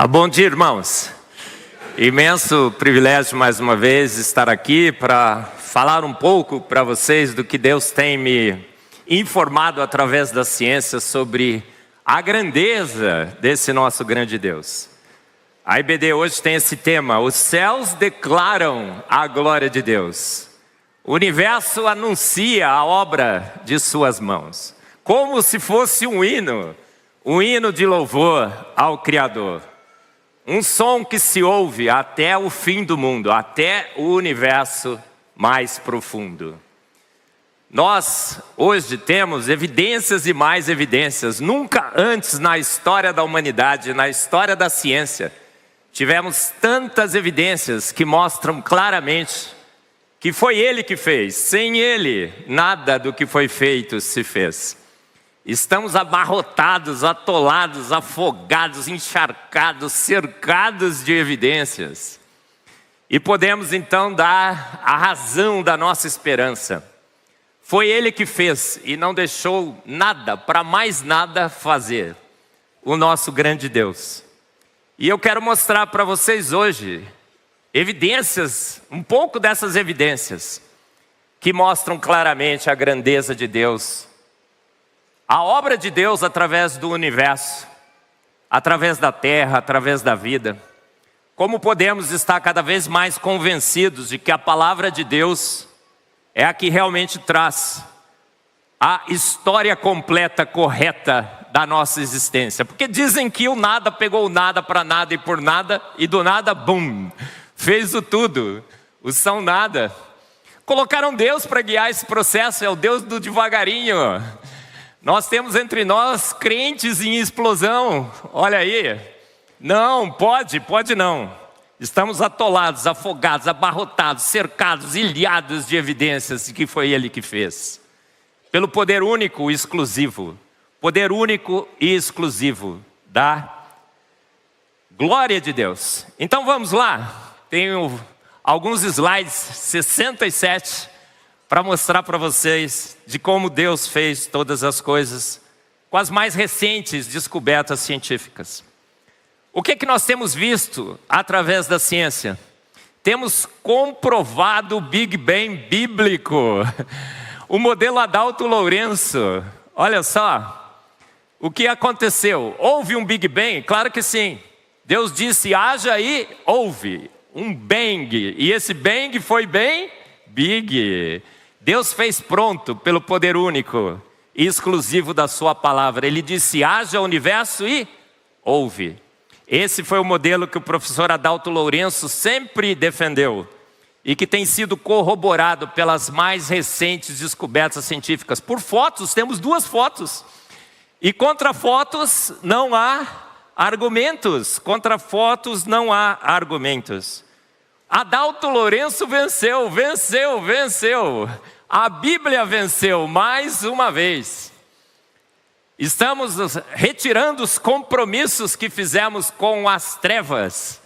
Bom dia, irmãos. Imenso privilégio mais uma vez estar aqui para falar um pouco para vocês do que Deus tem me informado através da ciência sobre a grandeza desse nosso grande Deus. A IBD hoje tem esse tema: os céus declaram a glória de Deus. O universo anuncia a obra de suas mãos, como se fosse um hino de louvor ao Criador. Um som que se ouve até o fim do mundo, até o universo mais profundo. Nós hoje temos evidências e mais evidências. Nunca antes na história da humanidade, na história da ciência, tivemos tantas evidências que mostram claramente que foi Ele que fez. Sem Ele, nada do que foi feito se fez. Estamos abarrotados, atolados, afogados, encharcados, cercados de evidências. E podemos então dar a razão da nossa esperança. Foi Ele que fez e não deixou nada, para mais nada fazer. O nosso grande Deus. E eu quero mostrar para vocês hoje evidências, um pouco dessas evidências, que mostram claramente a grandeza de Deus. A obra de Deus através do universo, através da terra, através da vida. Como podemos estar cada vez mais convencidos de que a palavra de Deus é a que realmente traz a história completa, correta da nossa existência. Porque dizem que o nada pegou o nada para nada e por nada, e do nada, bum, fez o tudo. O são nada. Colocaram Deus para guiar esse processo, é o Deus do devagarinho. Nós temos entre nós crentes em explosão, olha aí. Não, pode não. Estamos atolados, afogados, abarrotados, cercados, ilhados de evidências de que foi Ele que fez. Pelo poder único e exclusivo. Poder único e exclusivo da glória de Deus. Então vamos lá. Tenho alguns slides, 67, para mostrar para vocês de como Deus fez todas as coisas com as mais recentes descobertas científicas. O que nós temos visto através da ciência? Temos comprovado o Big Bang bíblico, o modelo Adalto Lourenço. Olha só, o que aconteceu? Houve um Big Bang? Claro que sim. Deus disse, haja e houve um bang, e esse bang foi bem big. Deus fez pronto pelo poder único e exclusivo da sua palavra. Ele disse, haja universo e houve. Esse foi o modelo que o professor Adalto Lourenço sempre defendeu e que tem sido corroborado pelas mais recentes descobertas científicas. Por fotos, temos 2 fotos. E contra fotos não há argumentos. Contra fotos não há argumentos. Adalto Lourenço venceu. A Bíblia venceu mais uma vez. Estamos retirando os compromissos que fizemos com as trevas,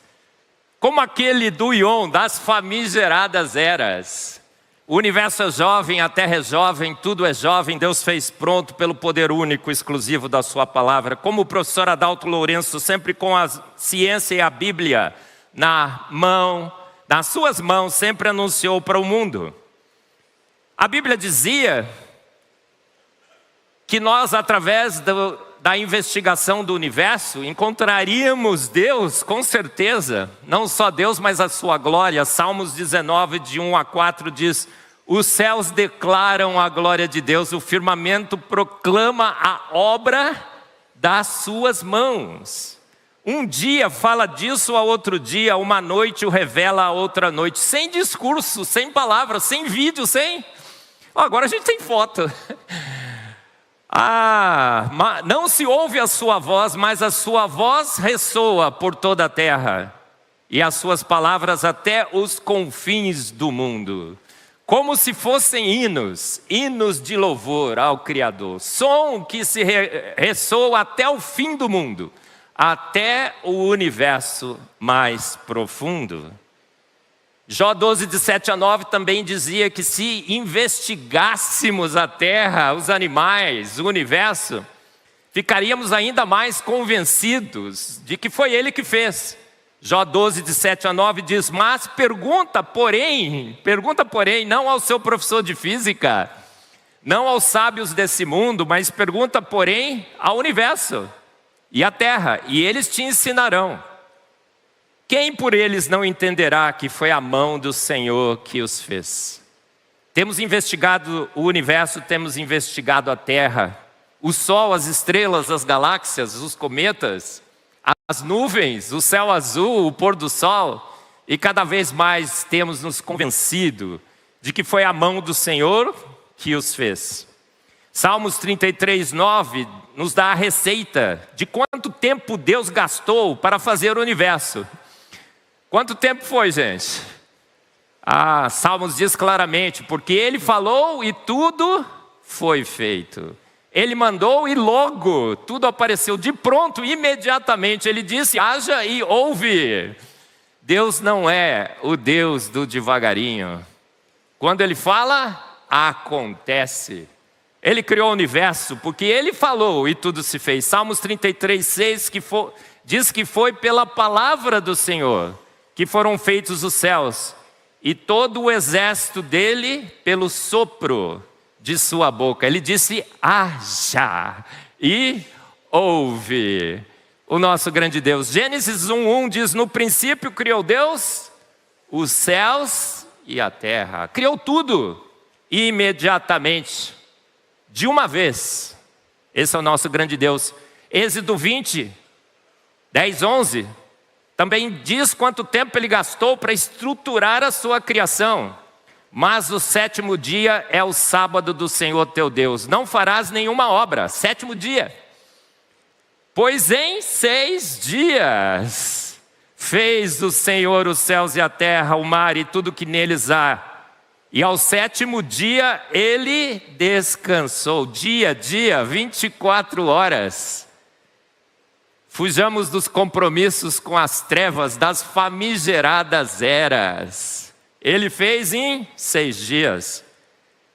como aquele do Ion, das famigeradas eras. O universo é jovem, a terra é jovem, tudo é jovem. Deus fez pronto pelo poder único, exclusivo da sua palavra. Como o professor Adalto Lourenço, sempre com a ciência e a Bíblia nas suas mãos, sempre anunciou para o mundo. A Bíblia dizia que nós, através da investigação do universo, encontraríamos Deus, com certeza. Não só Deus, mas a sua glória. Salmos 19, de 1 a 4 diz, os céus declaram a glória de Deus, o firmamento proclama a obra das suas mãos. Um dia fala disso a outro dia, uma noite o revela a outra noite. Sem discurso, sem palavras, sem vídeo, sem... Agora a gente tem foto. Não se ouve a sua voz, mas a sua voz ressoa por toda a terra. E as suas palavras até os confins do mundo. Como se fossem hinos de louvor ao Criador. Som que se ressoa até o fim do mundo. Até o universo mais profundo. Jó 12, de 7 a 9 também dizia que se investigássemos a terra, os animais, o universo, ficaríamos ainda mais convencidos de que foi Ele que fez. Jó 12, de 7 a 9 diz: mas pergunta, porém, não ao seu professor de física, não aos sábios desse mundo, mas pergunta, porém, ao universo e à terra, e eles te ensinarão. Quem por eles não entenderá que foi a mão do Senhor que os fez? Temos investigado o universo, temos investigado a terra, o sol, as estrelas, as galáxias, os cometas, as nuvens, o céu azul, o pôr do sol, e cada vez mais temos nos convencido de que foi a mão do Senhor que os fez. Salmos 33, 9 nos dá a receita de quanto tempo Deus gastou para fazer o universo. Quanto tempo foi, gente? Salmos diz claramente: porque Ele falou e tudo foi feito. Ele mandou e logo tudo apareceu de pronto, imediatamente. Ele disse: haja e ouve. Deus não é o Deus do devagarinho. Quando Ele fala, acontece. Ele criou o universo porque Ele falou e tudo se fez. Salmos 33, 6 diz que foi pela palavra do Senhor que foram feitos os céus, e todo o exército dele pelo sopro de sua boca. Ele disse: haja e ouve. O nosso grande Deus. Gênesis 1:1 diz: no princípio criou Deus os céus e a terra. Criou tudo imediatamente, de uma vez. Esse é o nosso grande Deus. Êxodo 20, 10, 11 também diz quanto tempo Ele gastou para estruturar a sua criação. Mas o sétimo dia é o sábado do Senhor teu Deus. Não farás nenhuma obra. Sétimo dia. Pois em 6 dias fez o Senhor os céus e a terra, o mar e tudo que neles há. E ao sétimo dia Ele descansou. Dia, 24 horas. Fujamos dos compromissos com as trevas das famigeradas eras. Ele fez em 6 dias.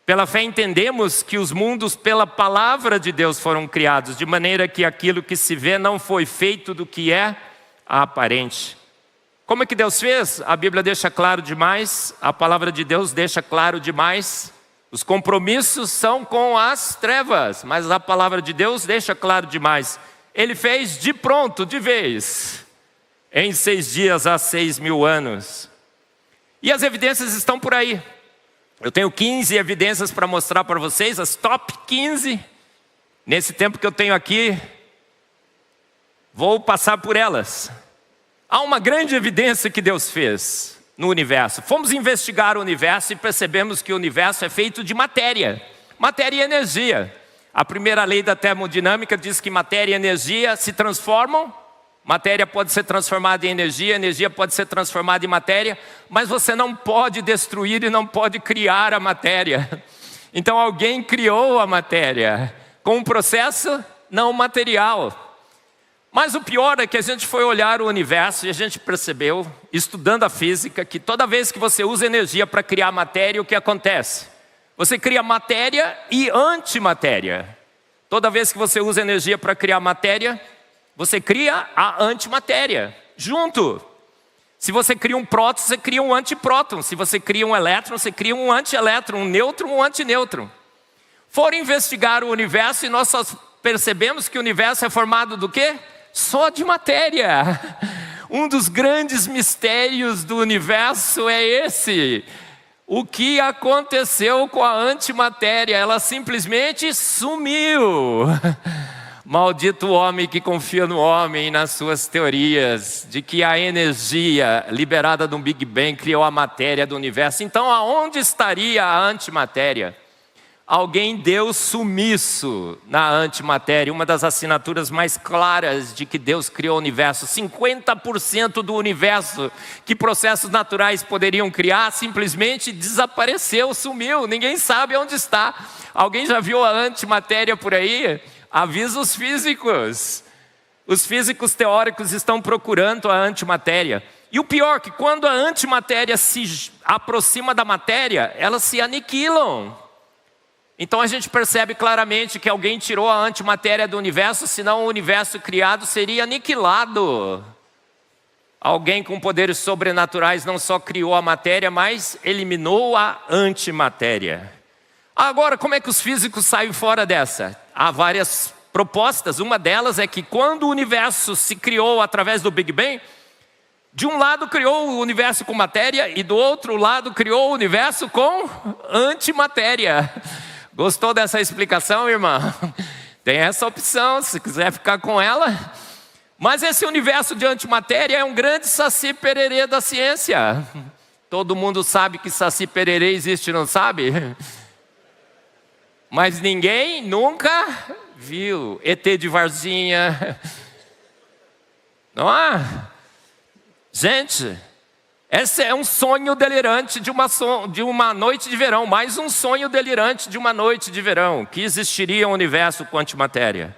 Pela fé entendemos que os mundos pela palavra de Deus foram criados, de maneira que aquilo que se vê não foi feito do que é aparente. Como é que Deus fez? A Bíblia deixa claro demais, a palavra de Deus deixa claro demais. Os compromissos são com as trevas, mas a palavra de Deus deixa claro demais. Ele fez de pronto, de vez, em 6 dias há 6.000 anos. E as evidências estão por aí. Eu tenho 15 evidências para mostrar para vocês, as top 15. Nesse tempo que eu tenho aqui, vou passar por elas. Há uma grande evidência que Deus fez no universo. Fomos investigar o universo e percebemos que o universo é feito de matéria. Matéria e energia. A primeira lei da termodinâmica diz que matéria e energia se transformam. Matéria pode ser transformada em energia, energia pode ser transformada em matéria, mas você não pode destruir e não pode criar a matéria. Então alguém criou a matéria com um processo não material. Mas o pior é que a gente foi olhar o universo e a gente percebeu, estudando a física, que toda vez que você usa energia para criar matéria, o que acontece? Você cria matéria e antimatéria. Toda vez que você usa energia para criar matéria, você cria a antimatéria, junto. Se você cria um próton, você cria um antipróton. Se você cria um elétron, você cria um antielétron, um nêutron, um antinêutron. Foram investigar o universo e nós só percebemos que o universo é formado do quê? Só de matéria. Um dos grandes mistérios do universo é esse. O que aconteceu com a antimatéria? Ela simplesmente sumiu. Maldito o homem que confia no homem e nas suas teorias de que a energia liberada do Big Bang criou a matéria do universo. Então, aonde estaria a antimatéria? Alguém deu sumiço na antimatéria, uma das assinaturas mais claras de que Deus criou o universo. 50% do universo que processos naturais poderiam criar simplesmente desapareceu, sumiu, ninguém sabe onde está. Alguém já viu a antimatéria por aí? Avisa os físicos. Os físicos teóricos estão procurando a antimatéria. E o pior é que quando a antimatéria se aproxima da matéria, elas se aniquilam. Então a gente percebe claramente que alguém tirou a antimatéria do universo, senão o universo criado seria aniquilado. Alguém com poderes sobrenaturais não só criou a matéria, mas eliminou a antimatéria. Agora, como é que os físicos saem fora dessa? Há várias propostas. Uma delas é que quando o universo se criou através do Big Bang, de um lado criou o universo com matéria e do outro lado criou o universo com antimatéria. Gostou dessa explicação, irmã? Tem essa opção, se quiser ficar com ela. Mas esse universo de antimatéria é um grande saci pererê da ciência. Todo mundo sabe que saci pererê existe, não sabe? Mas ninguém nunca viu. ET de Varginha. Não é? Gente, esse é um sonho delirante de uma noite de verão. Mais um sonho delirante de uma noite de verão. Que existiria um universo com antimatéria.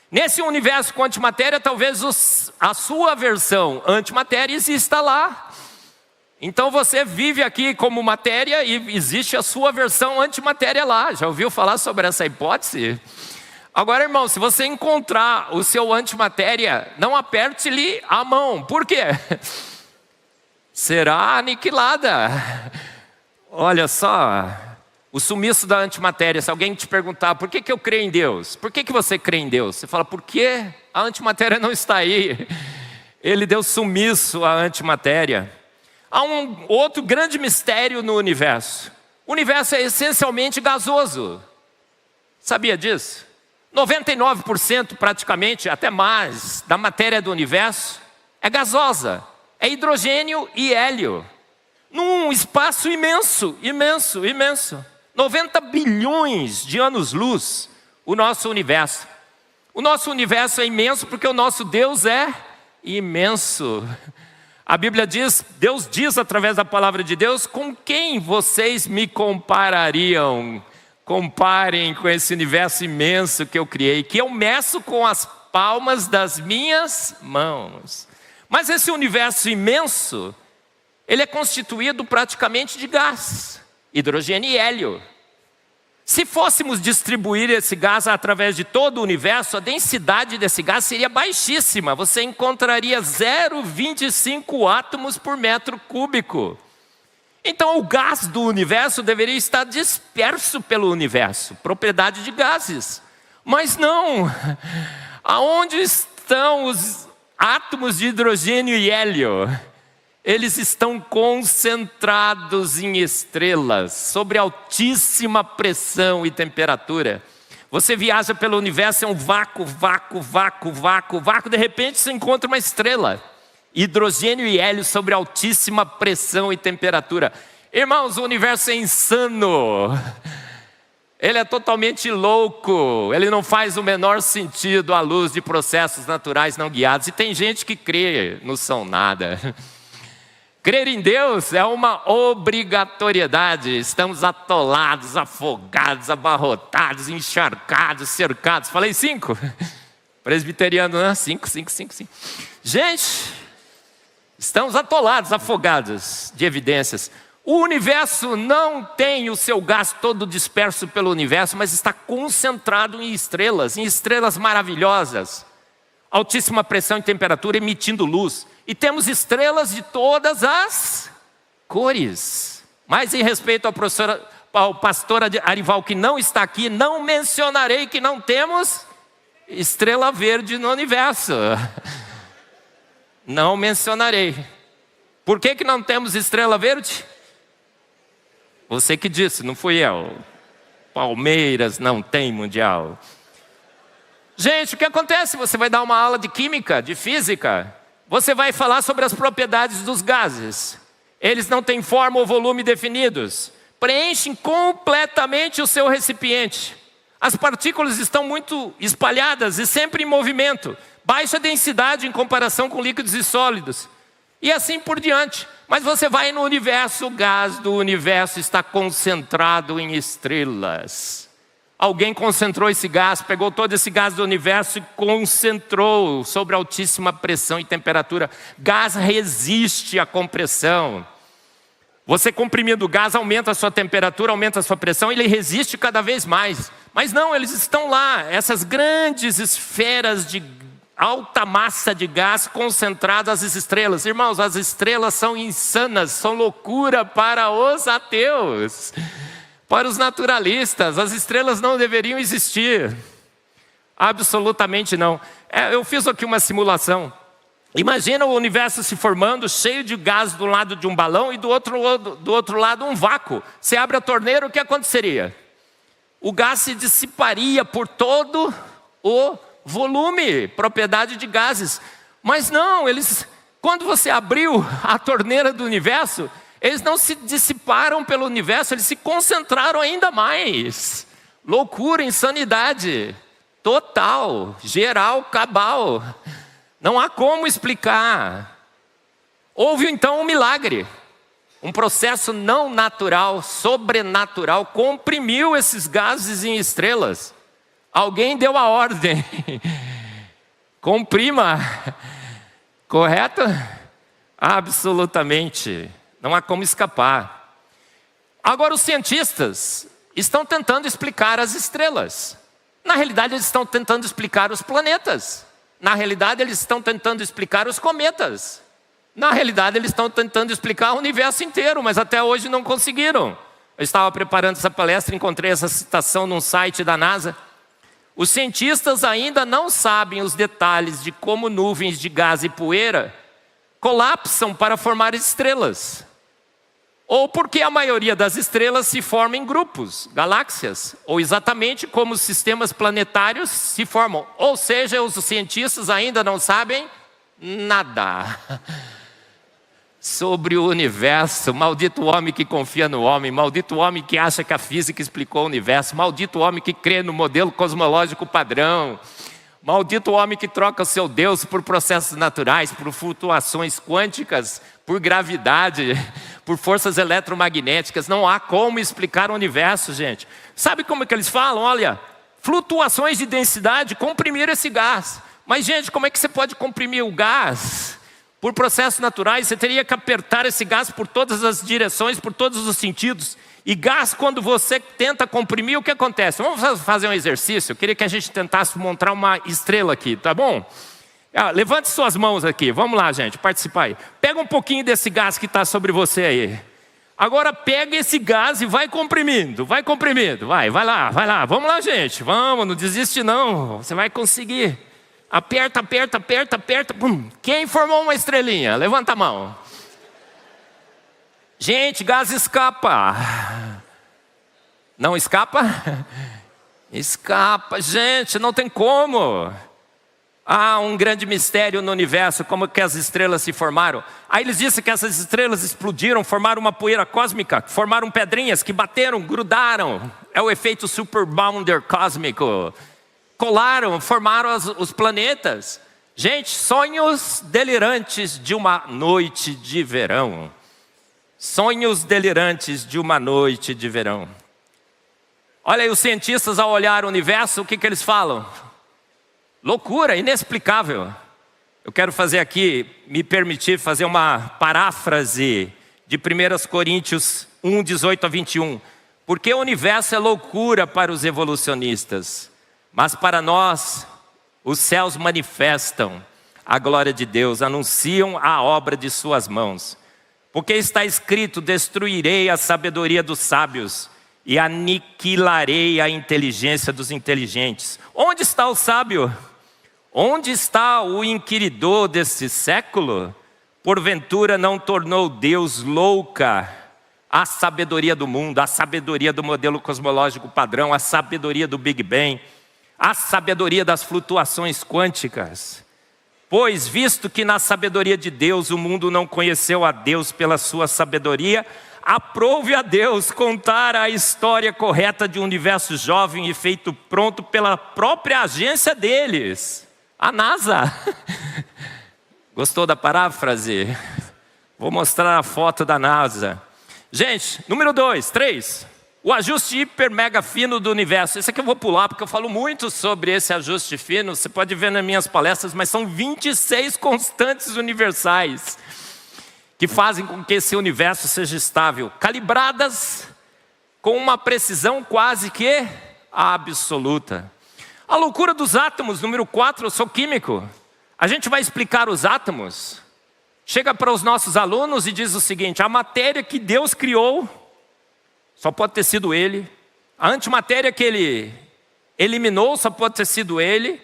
Nesse universo com antimatéria, talvez a sua versão antimatéria exista lá. Então você vive aqui como matéria e existe a sua versão antimatéria lá. Já ouviu falar sobre essa hipótese? Agora, irmão, se você encontrar o seu antimatéria, não aperte-lhe a mão. Por quê? Será aniquilada. Olha só, o sumiço da antimatéria. Se alguém te perguntar, por que eu creio em Deus? Por que você crê em Deus? Você fala, porque a antimatéria não está aí. Ele deu sumiço à antimatéria. Há um outro grande mistério no universo. O universo é essencialmente gasoso. Sabia disso? 99% praticamente, até mais, da matéria do universo é gasosa. É hidrogênio e hélio. Num espaço imenso, imenso, imenso. 90 bilhões de anos-luz, o nosso universo. O nosso universo é imenso porque o nosso Deus é imenso. A Bíblia diz, Deus diz através da palavra de Deus, com quem vocês me comparariam? Comparem com esse universo imenso que eu criei, que eu meço com as palmas das minhas mãos. Mas esse universo imenso, ele é constituído praticamente de gás, hidrogênio e hélio. Se fôssemos distribuir esse gás através de todo o universo, a densidade desse gás seria baixíssima. Você encontraria 0,25 átomos por metro cúbico. Então o gás do universo deveria estar disperso pelo universo, propriedade de gases. Mas não. Aonde estão os átomos de hidrogênio e hélio? Eles estão concentrados em estrelas, sobre altíssima pressão e temperatura. Você viaja pelo universo, é um vácuo, de repente você encontra uma estrela. Hidrogênio e hélio sobre altíssima pressão e temperatura. Irmãos, o universo é insano. Ele é totalmente louco. Ele não faz o menor sentido à luz de processos naturais não guiados. E tem gente que crê no são nada. Crer em Deus é uma obrigatoriedade. Estamos atolados, afogados, abarrotados, encharcados, cercados. Falei 5? Presbiteriano, né? 5. Gente, estamos atolados, afogados de evidências. O universo não tem o seu gás todo disperso pelo universo, mas está concentrado em estrelas maravilhosas. Altíssima pressão e temperatura emitindo luz. E temos estrelas de todas as cores. Mas em respeito ao pastor Arival, que não está aqui, não mencionarei que não temos estrela verde no universo. Não mencionarei. Por que não temos estrela verde? Você que disse, não fui eu. Palmeiras não tem mundial. Gente, o que acontece? Você vai dar uma aula de química, de física. Você vai falar sobre as propriedades dos gases. Eles não têm forma ou volume definidos. Preenchem completamente o seu recipiente. As partículas estão muito espalhadas e sempre em movimento. Baixa densidade em comparação com líquidos e sólidos. E assim por diante. Mas você vai no universo, o gás do universo está concentrado em estrelas. Alguém concentrou esse gás, pegou todo esse gás do universo e concentrou sobre altíssima pressão e temperatura. Gás resiste à compressão. Você comprimindo o gás aumenta a sua temperatura, aumenta a sua pressão, ele resiste cada vez mais. Mas não, eles estão lá, essas grandes esferas de alta massa de gás concentradas nas estrelas. Irmãos, as estrelas são insanas, são loucura para os ateus. Para os naturalistas, as estrelas não deveriam existir. Absolutamente não. Eu fiz aqui uma simulação. Imagina o universo se formando, cheio de gás do lado de um balão e do outro lado um vácuo. Você abre a torneira, o que aconteceria? O gás se dissiparia por todo o volume, propriedade de gases. Mas não, quando você abriu a torneira do universo, eles não se dissiparam pelo universo, eles se concentraram ainda mais. Loucura, insanidade, total, geral, cabal. Não há como explicar. Houve então um milagre. Um processo não natural, sobrenatural, comprimiu esses gases em estrelas. Alguém deu a ordem. Comprima. Correto? Absolutamente. Não há como escapar. Agora os cientistas estão tentando explicar as estrelas. Na realidade eles estão tentando explicar os planetas. Na realidade, eles estão tentando explicar os cometas. Na realidade, eles estão tentando explicar o universo inteiro, mas até hoje não conseguiram. Eu estava preparando essa palestra e encontrei essa citação num site da NASA. Os cientistas ainda não sabem os detalhes de como nuvens de gás e poeira colapsam para formar estrelas. Ou porque a maioria das estrelas se forma em grupos, galáxias, ou exatamente como os sistemas planetários se formam. Ou seja, os cientistas ainda não sabem nada sobre o universo. Maldito homem que confia no homem, maldito homem que acha que a física explicou o universo, maldito homem que crê no modelo cosmológico padrão, maldito homem que troca o seu Deus por processos naturais, por flutuações quânticas, por gravidade, por forças eletromagnéticas. Não há como explicar o universo, gente. Sabe como é que eles falam? Olha, flutuações de densidade comprimiram esse gás. Mas, gente, como é que você pode comprimir o gás? Por processos naturais, você teria que apertar esse gás por todas as direções, por todos os sentidos. E gás, quando você tenta comprimir, o que acontece? Vamos fazer um exercício. Eu queria que a gente tentasse montar uma estrela aqui, tá bom? Levante suas mãos aqui, vamos lá, gente, participar aí. Pega um pouquinho desse gás que está sobre você aí. Agora pega esse gás e vai comprimindo, vai lá. Vamos lá, gente, vamos, não desiste não, você vai conseguir. Aperta, aperta, aperta, aperta, pum. Quem formou uma estrelinha? Levanta a mão. Gente, gás escapa. Não escapa? Escapa, gente, não tem como. Há um grande mistério no universo, como que as estrelas se formaram. Aí eles disseram que essas estrelas explodiram, formaram uma poeira cósmica, formaram pedrinhas que bateram, grudaram. É o efeito superbounder cósmico. Colaram, formaram os planetas. Gente, sonhos delirantes de uma noite de verão. Sonhos delirantes de uma noite de verão. Olha aí, os cientistas ao olhar o universo, o que eles falam? Loucura, inexplicável. Eu quero fazer aqui, me permitir fazer uma paráfrase de 1 Coríntios 1, 18 a 21. Porque o universo é loucura para os evolucionistas, mas para nós, os céus manifestam a glória de Deus, anunciam a obra de suas mãos. Porque está escrito, destruirei a sabedoria dos sábios e aniquilarei a inteligência dos inteligentes. Onde está o sábio? Onde está o inquiridor desse século? Porventura não tornou Deus louca a sabedoria do mundo, a sabedoria do modelo cosmológico padrão, a sabedoria do Big Bang, a sabedoria das flutuações quânticas? Pois, visto que na sabedoria de Deus o mundo não conheceu a Deus pela sua sabedoria, aprove a Deus contar a história correta de um universo jovem e feito pronto pela própria agência deles, a NASA. Gostou da paráfrase? Vou mostrar a foto da NASA. Gente, número 2, 3. O ajuste hiper mega fino do universo. Esse aqui eu vou pular porque eu falo muito sobre esse ajuste fino. Você pode ver nas minhas palestras, mas são 26 constantes universais que fazem com que esse universo seja estável, calibradas com uma precisão quase que absoluta. A loucura dos átomos, número 4, eu sou químico. A gente vai explicar os átomos. Chega para os nossos alunos e diz o seguinte: a matéria que Deus criou, só pode ter sido Ele. A antimatéria que Ele eliminou, só pode ter sido Ele.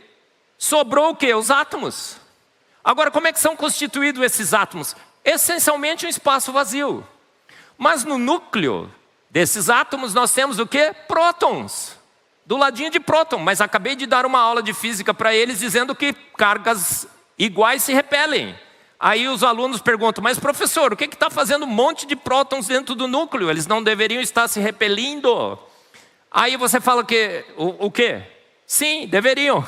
Sobrou o quê? Os átomos. Agora, como é que são constituídos esses átomos? Essencialmente um espaço vazio. Mas no núcleo desses átomos nós temos o quê? Prótons. Do ladinho de próton. Mas acabei de dar uma aula de física para eles dizendo que cargas iguais se repelem. Aí os alunos perguntam: mas professor, o que está fazendo um monte de prótons dentro do núcleo? Eles não deveriam estar se repelindo? Aí você fala que, o quê? Sim, deveriam.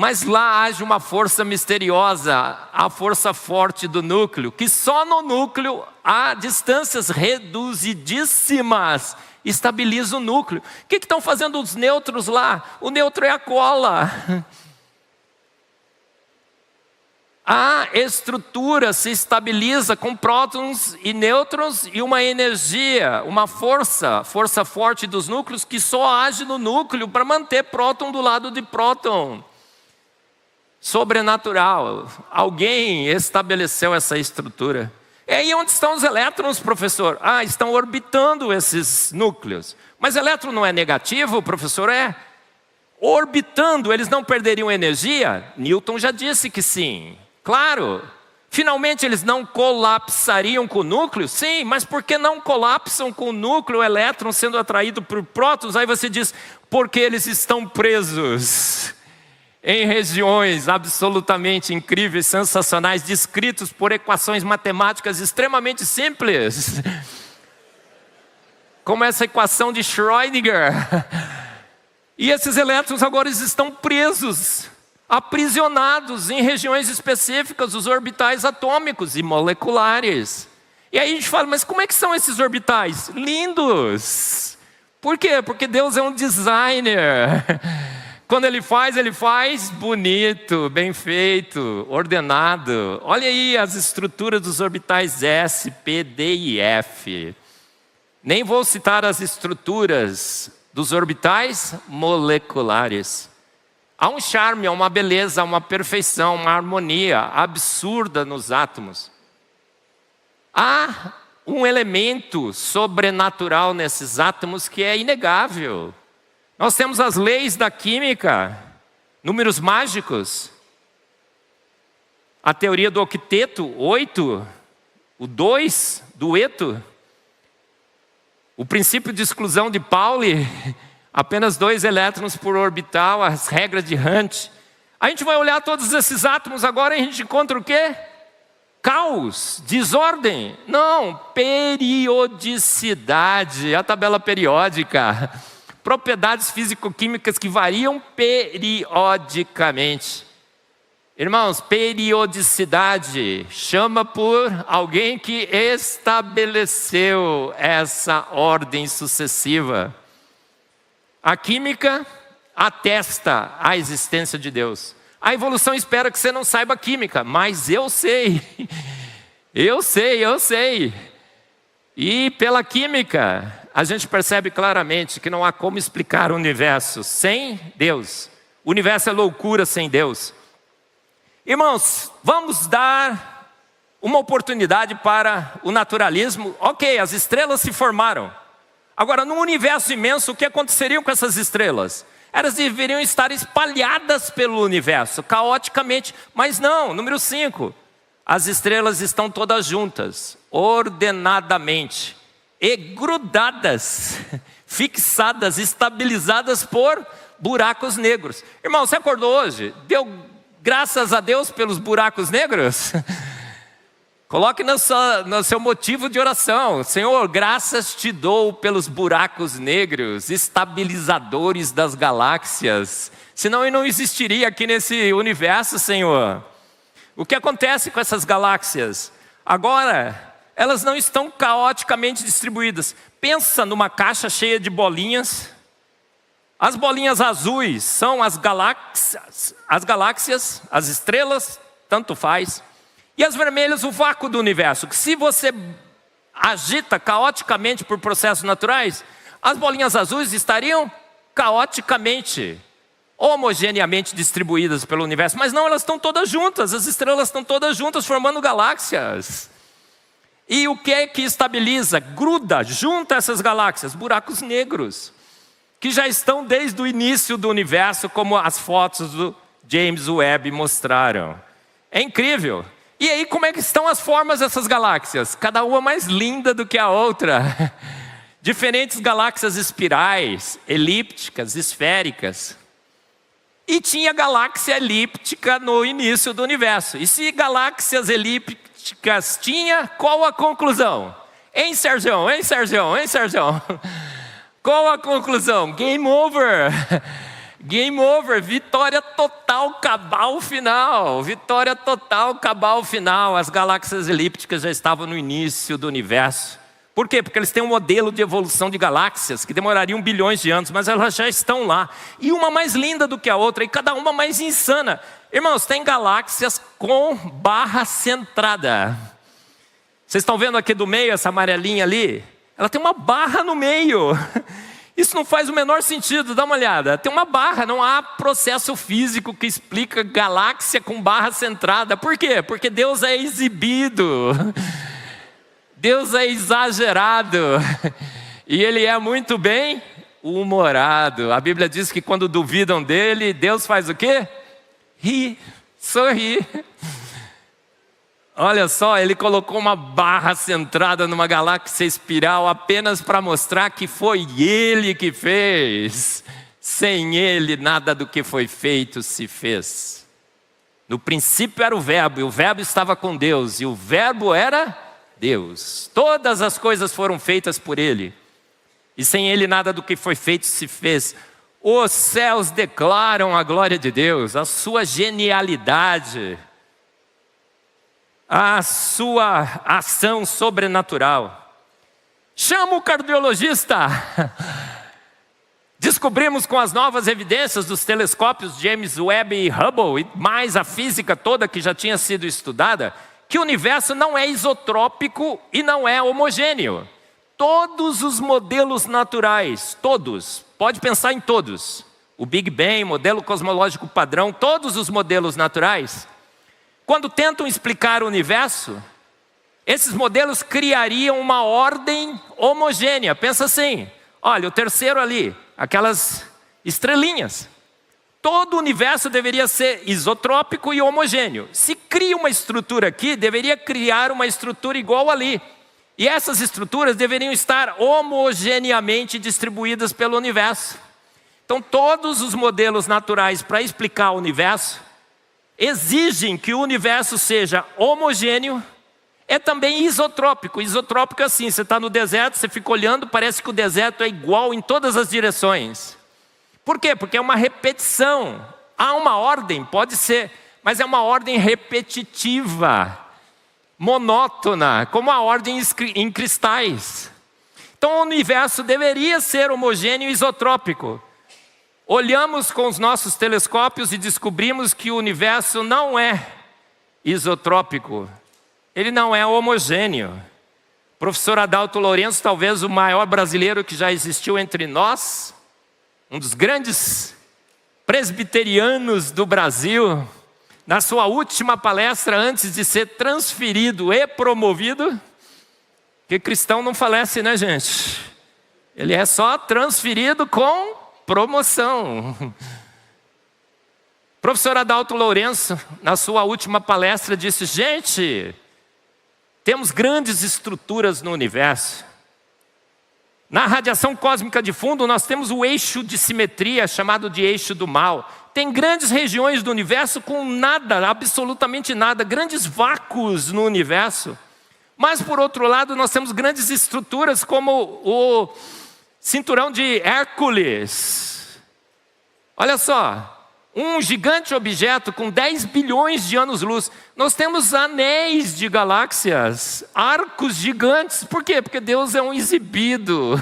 Mas lá age uma força misteriosa, a força forte do núcleo, que só no núcleo, a distâncias reduzidíssimas, estabiliza o núcleo. O que estão fazendo os nêutrons lá? O nêutron é a cola. A estrutura se estabiliza com prótons e nêutrons e uma energia, uma força forte dos núcleos que só age no núcleo para manter próton do lado de próton. Sobrenatural. Alguém estabeleceu essa estrutura. E aí onde estão os elétrons, professor? Estão orbitando esses núcleos. Mas elétron não é negativo, professor? É. Orbitando, eles não perderiam energia? Newton já disse que sim. Claro. Finalmente eles não colapsariam com o núcleo? Sim, mas por que não colapsam com o núcleo, o elétron sendo atraído por prótons? Aí você diz: porque eles estão presos em regiões absolutamente incríveis, sensacionais, descritos por equações matemáticas extremamente simples. Como essa equação de Schrödinger. E esses elétrons agora estão presos, aprisionados em regiões específicas, os orbitais atômicos e moleculares. E aí a gente fala: mas como é que são esses orbitais? Lindos! Por quê? Porque Deus é um designer. Quando Ele faz bonito, bem feito, ordenado. Olha aí as estruturas dos orbitais S, P, D e F. Nem vou citar as estruturas dos orbitais moleculares. Há um charme, há uma beleza, há uma perfeição, uma harmonia absurda nos átomos. Há um elemento sobrenatural nesses átomos que é inegável. Nós temos as leis da química, números mágicos, a teoria do octeto, 8, o 2, dueto, o princípio de exclusão de Pauli, apenas 2 elétrons por orbital, as regras de Hunt. A gente vai olhar todos esses átomos agora e a gente encontra o quê? Caos, desordem. Não, periodicidade, a tabela periódica. Propriedades físico-químicas que variam periodicamente. Irmãos, periodicidade chama por alguém que estabeleceu essa ordem sucessiva. A química atesta a existência de Deus. A evolução espera que você não saiba química, mas eu sei. Eu sei. E pela química, a gente percebe claramente que não há como explicar o universo sem Deus. O universo é loucura sem Deus. Irmãos, vamos dar uma oportunidade para o naturalismo. Ok, as estrelas se formaram. Agora, num universo imenso, o que aconteceria com essas estrelas? Elas deveriam estar espalhadas pelo universo, caoticamente. Mas não, número 5. As estrelas estão todas juntas, ordenadamente, e grudadas, fixadas, estabilizadas por buracos negros. Irmão, você acordou hoje? Deu graças a Deus pelos buracos negros? Coloque no seu motivo de oração: Senhor, graças te dou pelos buracos negros, estabilizadores das galáxias. Senão eu não existiria aqui nesse universo, Senhor. O que acontece com essas galáxias? Agora, elas não estão caoticamente distribuídas. Pensa numa caixa cheia de bolinhas. As bolinhas azuis são as galáxias, as estrelas, tanto faz. E as vermelhas, o vácuo do universo. Que se você agita caoticamente por processos naturais, as bolinhas azuis estariam caoticamente, homogeneamente distribuídas pelo universo. Mas não, elas estão todas juntas, as estrelas estão todas juntas formando galáxias. E o que é que estabiliza, gruda, junta essas galáxias? Buracos negros, que já estão desde o início do universo, como as fotos do James Webb mostraram. É incrível. E aí, como é que estão as formas dessas galáxias? Cada uma mais linda do que a outra. Diferentes galáxias espirais, elípticas, esféricas. E tinha galáxia elíptica no início do universo. E se galáxias elípticas tinha, qual a conclusão? Hein, Sérgio? Hein, Sérgio? Hein, Sérgio? Qual a conclusão? Game over. Game over, vitória total, cabal final. Vitória total, cabal final. As galáxias elípticas já estavam no início do universo. Por quê? Porque eles têm um modelo de evolução de galáxias que demorariam bilhões de anos, mas elas já estão lá. E uma mais linda do que a outra, e cada uma mais insana. Irmãos, tem galáxias com barra centrada. Vocês estão vendo aqui do meio, essa amarelinha ali? Ela tem uma barra no meio. Isso não faz o menor sentido, dá uma olhada. Tem uma barra, não há processo físico que explica galáxia com barra centrada. Por quê? Porque Deus é exibido. Deus é exagerado. E Ele é muito bem humorado. A Bíblia diz que quando duvidam dEle, Deus faz o quê? Ri, sorri. Olha só, Ele colocou uma barra centrada numa galáxia espiral apenas para mostrar que foi Ele que fez. Sem Ele, nada do que foi feito se fez. No princípio era o Verbo, e o Verbo estava com Deus, e o Verbo era Deus. Todas as coisas foram feitas por Ele, e sem Ele nada do que foi feito se fez. Os céus declaram a glória de Deus, a sua genialidade, a sua ação sobrenatural. Chama o cardiologista. Descobrimos com as novas evidências dos telescópios James Webb e Hubble, e mais a física toda que já tinha sido estudada, que o universo não é isotrópico e não é homogêneo. Todos os modelos naturais, todos, pode pensar em todos. O Big Bang, modelo cosmológico padrão, todos os modelos naturais, quando tentam explicar o universo, esses modelos criariam uma ordem homogênea. Pensa assim, olha, o terceiro ali, aquelas estrelinhas. Todo o universo deveria ser isotrópico e homogêneo. Se cria uma estrutura aqui, deveria criar uma estrutura igual ali. E essas estruturas deveriam estar homogeneamente distribuídas pelo universo. Então, todos os modelos naturais para explicar o universo exigem que o universo seja homogêneo, é também isotrópico. Isotrópico é assim, você está no deserto, você fica olhando, parece que o deserto é igual em todas as direções. Por quê? Porque é uma repetição. Há uma ordem, pode ser, mas é uma ordem repetitiva, monótona, como a ordem em cristais. Então o universo deveria ser homogêneo e isotrópico. Olhamos com os nossos telescópios e descobrimos que o universo não é isotrópico. Ele não é homogêneo. O professor Adalto Lourenço, talvez o maior brasileiro que já existiu entre nós, um dos grandes presbiterianos do Brasil, na sua última palestra, antes de ser transferido e promovido, porque cristão não falece, né, gente? Ele é só transferido com promoção. O professor Adalto Lourenço, na sua última palestra, disse: gente, temos grandes estruturas no universo. Na radiação cósmica de fundo, nós temos o eixo de simetria, chamado de eixo do mal. Tem grandes regiões do universo com nada, absolutamente nada, grandes vácuos no universo. Mas, por outro lado, nós temos grandes estruturas como o cinturão de Hércules. Olha só, um gigante objeto com 10 bilhões de anos-luz. Nós temos anéis de galáxias, arcos gigantes. Por quê? Porque Deus é um exibido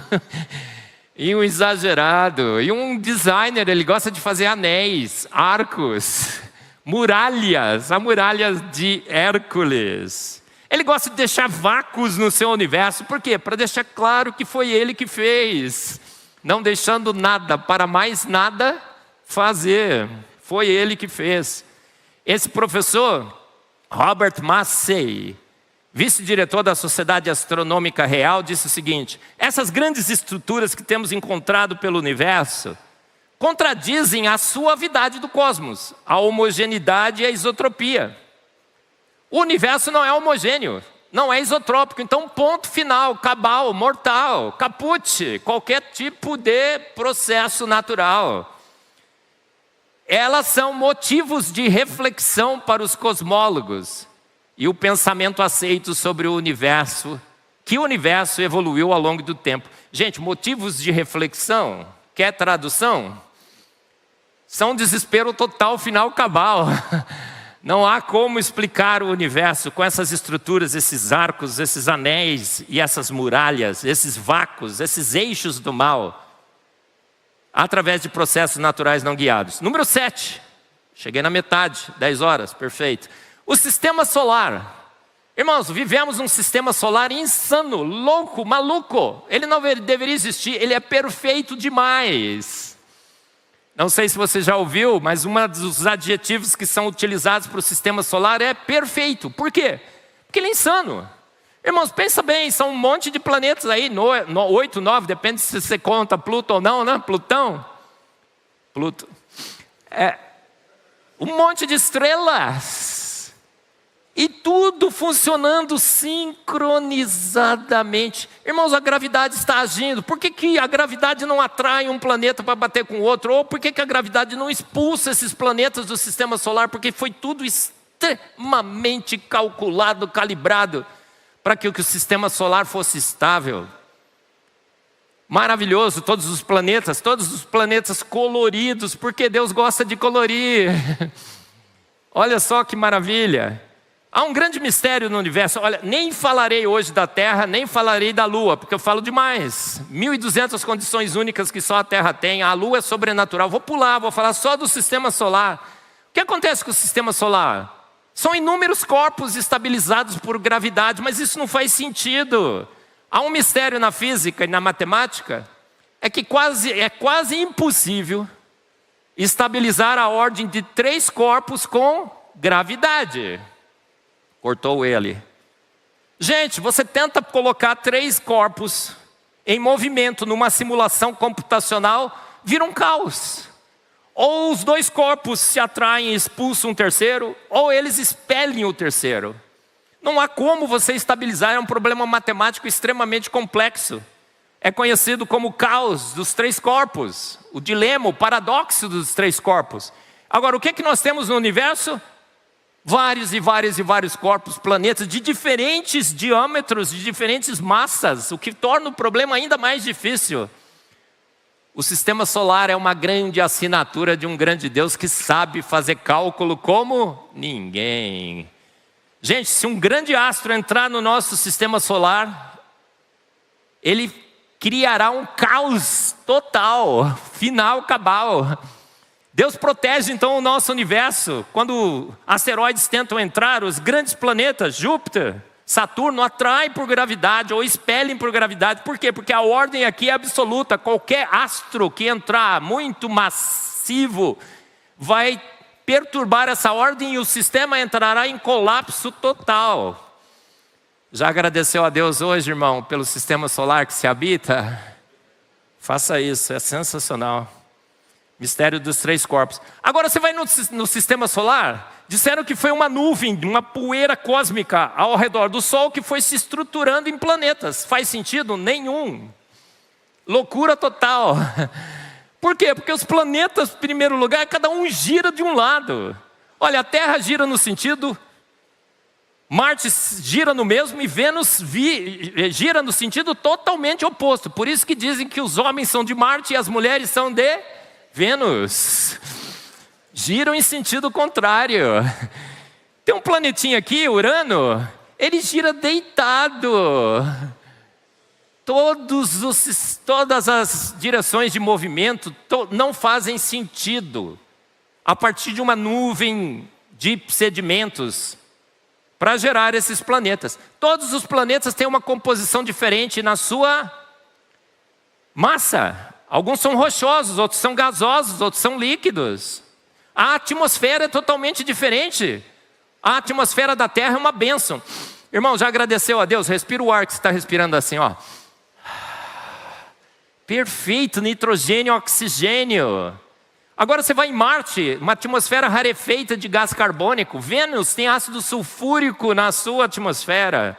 e um exagerado. E um designer, ele gosta de fazer anéis, arcos. muralhas, a muralha de Hércules. Ele gosta de deixar vácuos no seu universo. Por quê? Para deixar claro que foi ele que fez, não deixando nada para mais nada fazer. Foi ele que fez. Esse professor, Robert Massey, vice-diretor da Sociedade Astronômica Real, disse o seguinte: essas grandes estruturas que temos encontrado pelo universo contradizem a suavidade do cosmos, a homogeneidade e a isotropia. O universo não é homogêneo, não é isotrópico, então ponto final, cabal, mortal, caput, qualquer tipo de processo natural. Elas são motivos de reflexão para os cosmólogos e o pensamento aceito sobre o universo, que o universo evoluiu ao longo do tempo. Gente, motivos de reflexão, quer tradução? São desespero total, final, cabal. Não há como explicar o universo com essas estruturas, esses arcos, esses anéis e essas muralhas, esses vácuos, esses eixos do mal, através de processos naturais não guiados. Número 7. Cheguei na metade, 10 horas, perfeito. O sistema solar. Irmãos, vivemos um sistema solar insano, louco, maluco. Ele não deveria existir, ele é perfeito demais. Não sei se você já ouviu, mas um dos adjetivos que são utilizados para o sistema solar é perfeito. Por quê? Porque ele é insano. Irmãos, pensa bem, são um monte de planetas aí, 8, 9, depende se você conta Pluto ou não, né? Pluto. Um monte de estrelas. E tudo funcionando sincronizadamente. Irmãos, a gravidade está agindo. Por que a gravidade não atrai um planeta para bater com o outro? Ou por que a gravidade não expulsa esses planetas do sistema solar? Porque foi tudo extremamente calculado, calibrado, para que o sistema solar fosse estável. Maravilhoso, todos os planetas coloridos, porque Deus gosta de colorir. Olha só que maravilha. Há um grande mistério no universo. Olha, nem falarei hoje da Terra, nem falarei da Lua, porque eu falo demais. 1.200 condições únicas que só a Terra tem. A Lua é sobrenatural. Vou pular, vou falar só do sistema solar. O que acontece com o sistema solar? São inúmeros corpos estabilizados por gravidade, mas isso não faz sentido. Há um mistério na física e na matemática, é que é quase impossível estabilizar a ordem de 3 corpos com gravidade. Cortou ele. Gente, você tenta colocar 3 corpos em movimento numa simulação computacional, vira um caos. Ou os 2 corpos se atraem e expulsam um terceiro, ou eles expelem o terceiro. Não há como você estabilizar, é um problema matemático extremamente complexo. É conhecido como o caos dos 3 corpos, o dilema, o paradoxo dos 3 corpos. Agora, o que nós temos no universo? Vários e vários corpos, planetas de diferentes diâmetros, de diferentes massas, o que torna o problema ainda mais difícil. O sistema solar é uma grande assinatura de um grande Deus que sabe fazer cálculo como ninguém. Gente, se um grande astro entrar no nosso sistema solar, ele criará um caos total, final, cabal. Deus protege então o nosso universo. Quando asteroides tentam entrar, os grandes planetas, Júpiter, Saturno, atraem por gravidade ou expelem por gravidade. Por quê? Porque a ordem aqui é absoluta. Qualquer astro que entrar muito massivo vai perturbar essa ordem e o sistema entrará em colapso total. Já agradeceu a Deus hoje, irmão, pelo sistema solar que se habita? Faça isso, é sensacional. Mistério dos 3 corpos. Agora você vai no sistema solar, disseram que foi uma nuvem, uma poeira cósmica ao redor do Sol que foi se estruturando em planetas. Faz sentido? Nenhum. Loucura total. Por quê? Porque os planetas, em primeiro lugar, cada um gira de um lado. Olha, a Terra gira no sentido, Marte gira no mesmo e Vênus gira no sentido totalmente oposto. Por isso que dizem que os homens são de Marte e as mulheres são de Vênus. Giram em sentido contrário. Tem um planetinha aqui, Urano, ele gira deitado. Todas as direções de movimento não fazem sentido. A partir de uma nuvem de sedimentos para gerar esses planetas. Todos os planetas têm uma composição diferente na sua massa. Alguns são rochosos, outros são gasosos, outros são líquidos. A atmosfera é totalmente diferente. A atmosfera da Terra é uma bênção. Irmão, já agradeceu a Deus? Respira o ar que você está respirando assim, ó. Perfeito, nitrogênio, oxigênio. Agora você vai em Marte, uma atmosfera rarefeita de gás carbônico. Vênus tem ácido sulfúrico na sua atmosfera.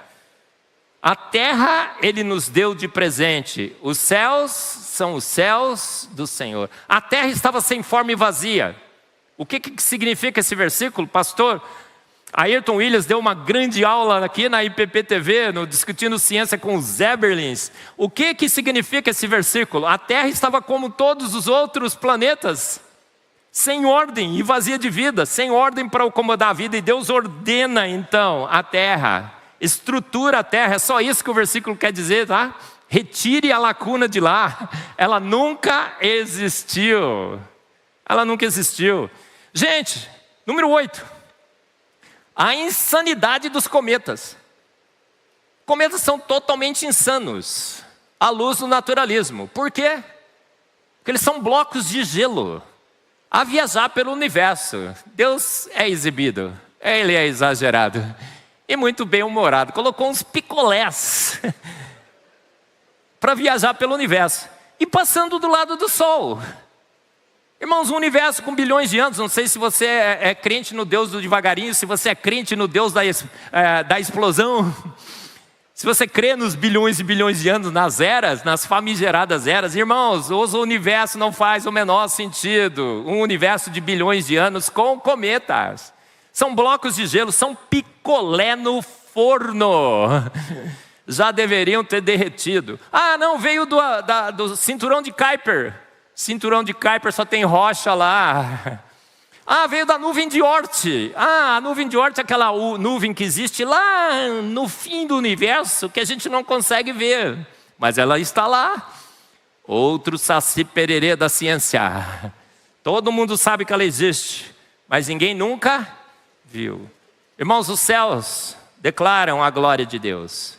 A Terra Ele nos deu de presente. Os céus são os céus do Senhor. A Terra estava sem forma e vazia. O que significa esse versículo, pastor? Ayrton Williams deu uma grande aula aqui na IPP-TV, no Discutindo Ciência com os Zeberlins. O que significa esse versículo? A Terra estava como todos os outros planetas, sem ordem e vazia de vida, sem ordem para acomodar a vida. E Deus ordena então a Terra, estrutura a Terra. É só isso que o versículo quer dizer, tá? Retire a lacuna de lá. Ela nunca existiu. Ela nunca existiu. Gente, número 8. A insanidade dos cometas. Cometas são totalmente insanos, à luz do naturalismo. Por quê? Porque eles são blocos de gelo a viajar pelo universo. Deus é exibido, Ele é exagerado e muito bem-humorado. Colocou uns picolés para viajar pelo universo e passando do lado do Sol. Irmãos, um universo com bilhões de anos. Não sei se você é crente no Deus do devagarinho, se você é crente no Deus da explosão, se você crê nos bilhões e bilhões de anos, nas eras, nas famigeradas eras. Irmãos, o universo não faz o menor sentido. Um universo de bilhões de anos com cometas. São blocos de gelo, são picolé no forno. Já deveriam ter derretido. Ah, não, veio do cinturão de Kuiper. Cinturão de Kuiper só tem rocha lá. Ah, veio da nuvem de Oort. Ah, a nuvem de Oort é aquela nuvem que existe lá no fim do universo, que a gente não consegue ver, mas ela está lá. Outro saci pererê da ciência. Todo mundo sabe que ela existe, mas ninguém nunca viu. Irmãos, os céus declaram a glória de Deus.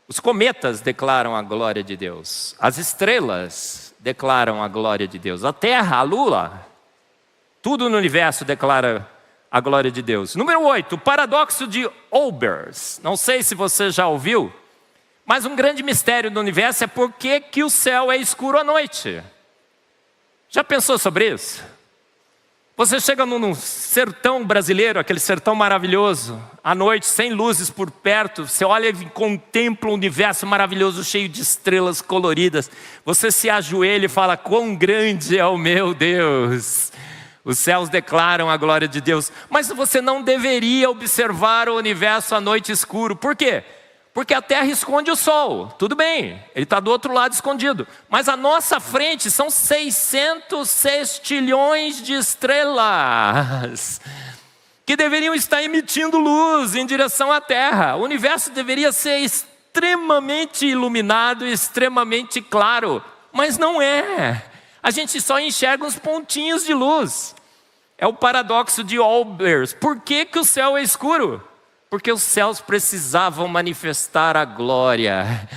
Os cometas declaram a glória de Deus. As estrelas declaram a glória de Deus. A Terra, a Lua, tudo no universo declara a glória de Deus. Número 8, o paradoxo de Olbers. Não sei se você já ouviu, mas um grande mistério do universo é por que o céu é escuro à noite. Já pensou sobre isso? Você chega num sertão brasileiro, aquele sertão maravilhoso, à noite, sem luzes por perto, você olha e contempla um universo maravilhoso, cheio de estrelas coloridas. Você se ajoelha e fala, quão grande é o meu Deus. Os céus declaram a glória de Deus. Mas você não deveria observar o universo à noite escuro. Por quê? Porque a Terra esconde o Sol, tudo bem, ele está do outro lado escondido. Mas à nossa frente são 600 sextilhões de estrelas que deveriam estar emitindo luz em direção à Terra. O universo deveria ser extremamente iluminado, extremamente claro, mas não é. A gente só enxerga uns pontinhos de luz. É o paradoxo de Olbers. Por que o céu é escuro? Porque os céus precisavam manifestar a glória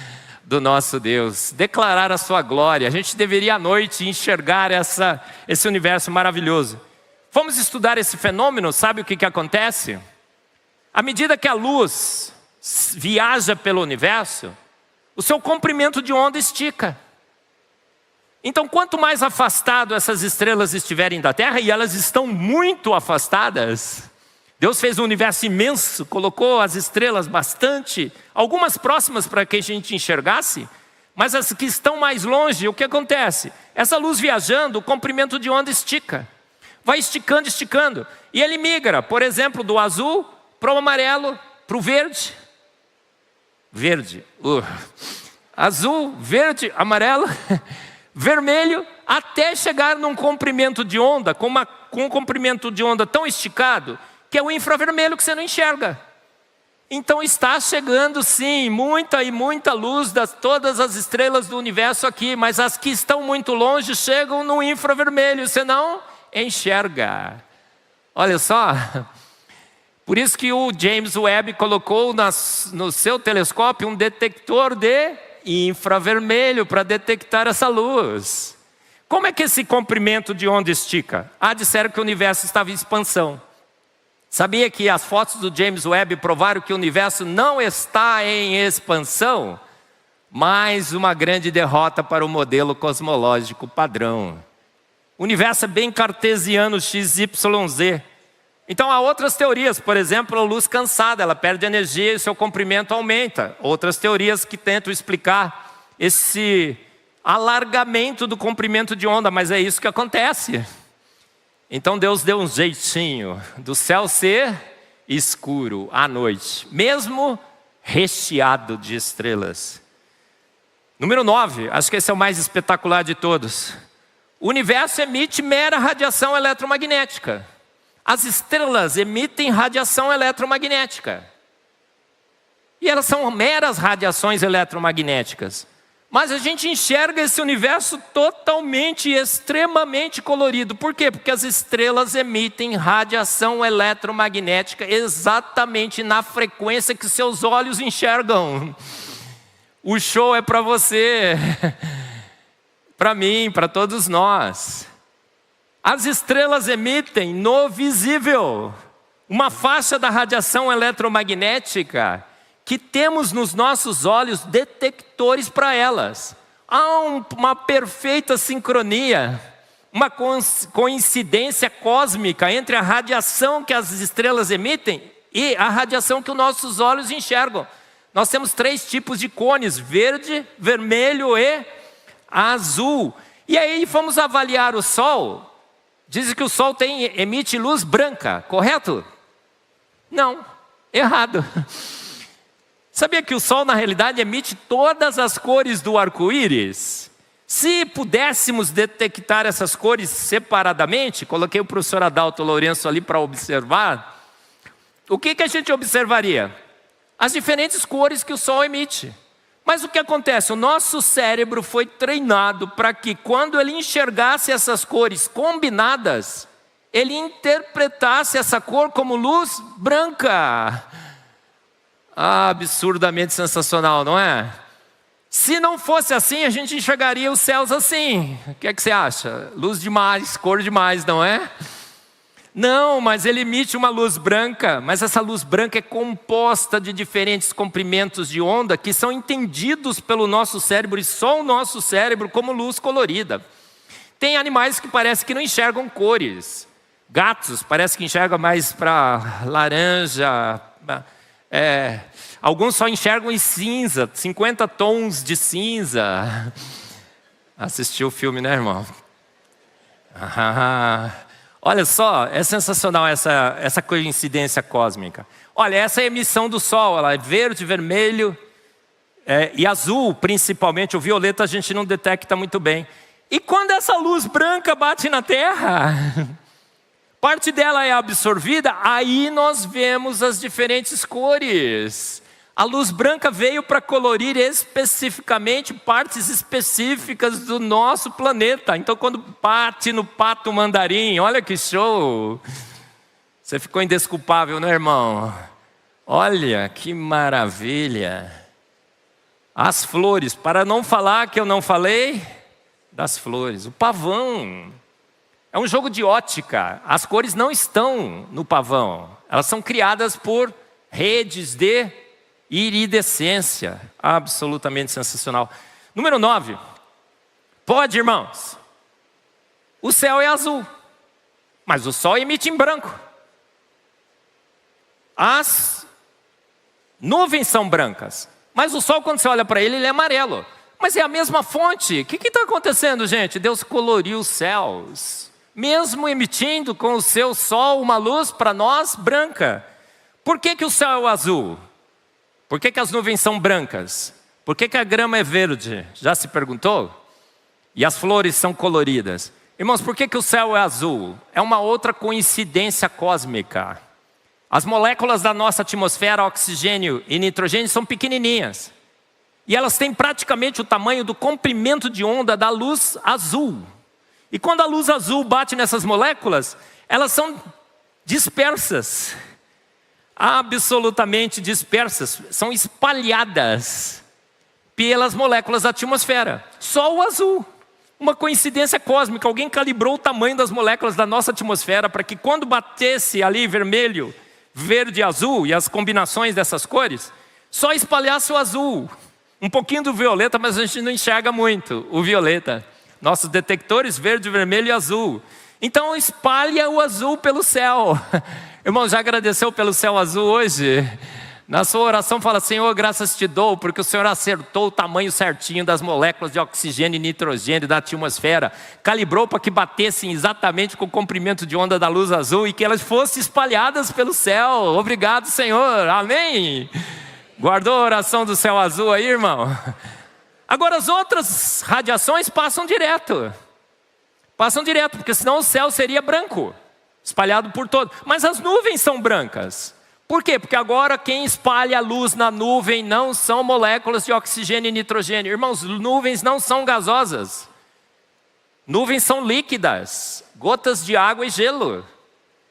do nosso Deus, declarar a sua glória. A gente deveria à noite enxergar esse universo maravilhoso. Vamos estudar esse fenômeno, sabe o que acontece? À medida que a luz viaja pelo universo, o seu comprimento de onda estica. Então, quanto mais afastado essas estrelas estiverem da Terra, e elas estão muito afastadas, Deus fez um universo imenso, colocou as estrelas bastante, algumas próximas para que a gente enxergasse, mas as que estão mais longe, o que acontece? Essa luz viajando, o comprimento de onda estica, vai esticando, esticando, e ele migra, por exemplo, do azul para o amarelo, para o verde, azul, verde, amarelo, vermelho, até chegar num comprimento de onda, com um comprimento de onda tão esticado, que é o infravermelho que você não enxerga. Então está chegando sim, muita e muita luz das todas as estrelas do universo aqui, mas as que estão muito longe chegam no infravermelho, você não enxerga. Olha só. Por isso que o James Webb colocou no seu telescópio um detector de infravermelho para detectar essa luz. Como é que esse comprimento de onda estica? Disseram que o universo estava em expansão. Sabia que as fotos do James Webb provaram que o universo não está em expansão? Mais uma grande derrota para o modelo cosmológico padrão. O universo é bem cartesiano, XYZ. Então há outras teorias, por exemplo, a luz cansada, ela perde energia e o seu comprimento aumenta. Outras teorias que tentam explicar esse alargamento do comprimento de onda, mas é isso que acontece. Então Deus deu um jeitinho do céu ser escuro à noite, mesmo recheado de estrelas. Número 9, acho que esse é o mais espetacular de todos. O universo emite mera radiação eletromagnética. As estrelas emitem radiação eletromagnética. E elas são meras radiações eletromagnéticas. Mas a gente enxerga esse universo totalmente e extremamente colorido. Por quê? Porque as estrelas emitem radiação eletromagnética exatamente na frequência que seus olhos enxergam. O show é para você, para mim, para todos nós. As estrelas emitem no visível uma faixa da radiação eletromagnética que temos nos nossos olhos detectores para elas. Há uma perfeita sincronia, uma coincidência cósmica entre a radiação que as estrelas emitem e a radiação que os nossos olhos enxergam. Nós temos 3 tipos de cones: verde, vermelho e azul. E aí fomos avaliar o Sol. Dizem que o Sol emite luz branca, correto? Não, errado. Sabia que o Sol na realidade emite todas as cores do arco-íris? Se pudéssemos detectar essas cores separadamente, coloquei o professor Adalto Lourenço ali para observar, o que a gente observaria? As diferentes cores que o Sol emite. Mas o que acontece? O nosso cérebro foi treinado para que quando ele enxergasse essas cores combinadas, ele interpretasse essa cor como luz branca. Absurdamente sensacional, não é? Se não fosse assim, a gente enxergaria os céus assim. O que é que você acha? Luz demais, cor demais, não é? Não, mas ele emite uma luz branca, mas essa luz branca é composta de diferentes comprimentos de onda que são entendidos pelo nosso cérebro e só o nosso cérebro como luz colorida. Tem animais que parece que não enxergam cores. Gatos parece que enxergam mais para laranja. Alguns só enxergam em cinza, 50 tons de cinza. Assistiu o filme, né, irmão? Olha só, é sensacional essa coincidência cósmica. Olha, essa é a emissão do Sol, ela é verde, vermelho e azul, principalmente. O violeta a gente não detecta muito bem. E quando essa luz branca bate na Terra, parte dela é absorvida, aí nós vemos as diferentes cores. A luz branca veio para colorir especificamente partes específicas do nosso planeta. Então, quando bate no pato mandarim, olha que show! Você ficou indesculpável, né, irmão? Olha que maravilha! As flores, para não falar que eu não falei das flores. O pavão é um jogo de ótica. As cores não estão no pavão. Elas são criadas por redes de iridescência. Absolutamente sensacional. Número 9. Pode, irmãos. O céu é azul, mas o Sol emite em branco. As nuvens são brancas, mas o Sol, quando você olha para ele, ele é amarelo. Mas é a mesma fonte. O que está acontecendo, gente? Deus coloriu os céus, mesmo emitindo com o seu Sol uma luz para nós branca. Por que o céu é azul? Por que as nuvens são brancas? Por que a grama é verde? Já se perguntou? E as flores são coloridas. Irmãos, por que o céu é azul? É uma outra coincidência cósmica. As moléculas da nossa atmosfera, oxigênio e nitrogênio, são pequenininhas. E elas têm praticamente o tamanho do comprimento de onda da luz azul. E quando a luz azul bate nessas moléculas, elas são dispersas, absolutamente dispersas, são espalhadas pelas moléculas da atmosfera. Só o azul. Uma coincidência cósmica, alguém calibrou o tamanho das moléculas da nossa atmosfera para que quando batesse ali vermelho, verde e azul, e as combinações dessas cores, só espalhasse o azul. Um pouquinho do violeta, mas a gente não enxerga muito o violeta. Nossos detectores, verde, vermelho e azul. Então espalha o azul pelo céu. Irmão, já agradeceu pelo céu azul hoje? Na sua oração fala: Senhor, graças te dou, porque o Senhor acertou o tamanho certinho das moléculas de oxigênio e nitrogênio da atmosfera. Calibrou para que batessem exatamente com o comprimento de onda da luz azul e que elas fossem espalhadas pelo céu. Obrigado, Senhor. Amém. Guardou a oração do céu azul aí, irmão? Agora as outras radiações passam direto. Passam direto, porque senão o céu seria branco, espalhado por todo. Mas as nuvens são brancas. Por quê? Porque agora quem espalha a luz na nuvem não são moléculas de oxigênio e nitrogênio. Irmãos, nuvens não são gasosas. Nuvens são líquidas, gotas de água e gelo.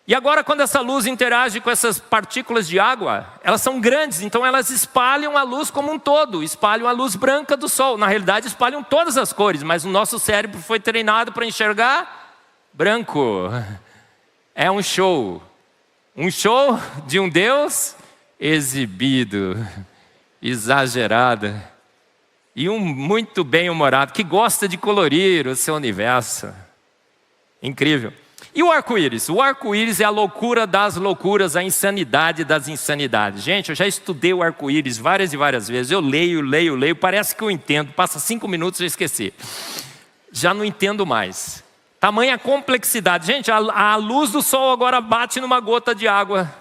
E agora quando essa luz interage com essas partículas de água, elas são grandes, então elas espalham a luz como um todo, espalham a luz branca do sol. Na realidade espalham todas as cores, mas o nosso cérebro foi treinado para enxergar branco. É um show. Um show de um Deus exibido, exagerado, e um muito bem-humorado, que gosta de colorir o seu universo. Incrível. E o arco-íris? O arco-íris é a loucura das loucuras, a insanidade das insanidades. Gente, eu já estudei o arco-íris várias e várias vezes. Eu leio, parece que eu entendo. Passa 5 minutos e eu esqueci. Já não entendo mais. Tamanha complexidade. Gente, a luz do sol agora bate numa gota de água.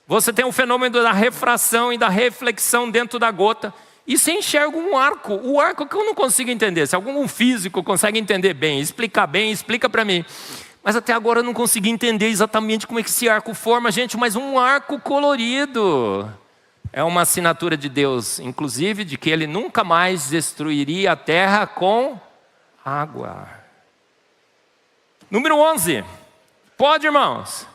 Você tem um fenômeno da refração e da reflexão dentro da gota. E você enxerga um arco. O arco que eu não consigo entender. Se algum físico consegue entender bem, explica para mim. Mas até agora eu não consegui entender exatamente como é que esse arco forma. Gente, mas um arco colorido. É uma assinatura de Deus, inclusive, de que Ele nunca mais destruiria a terra com água. Número 11. Pode, irmãos?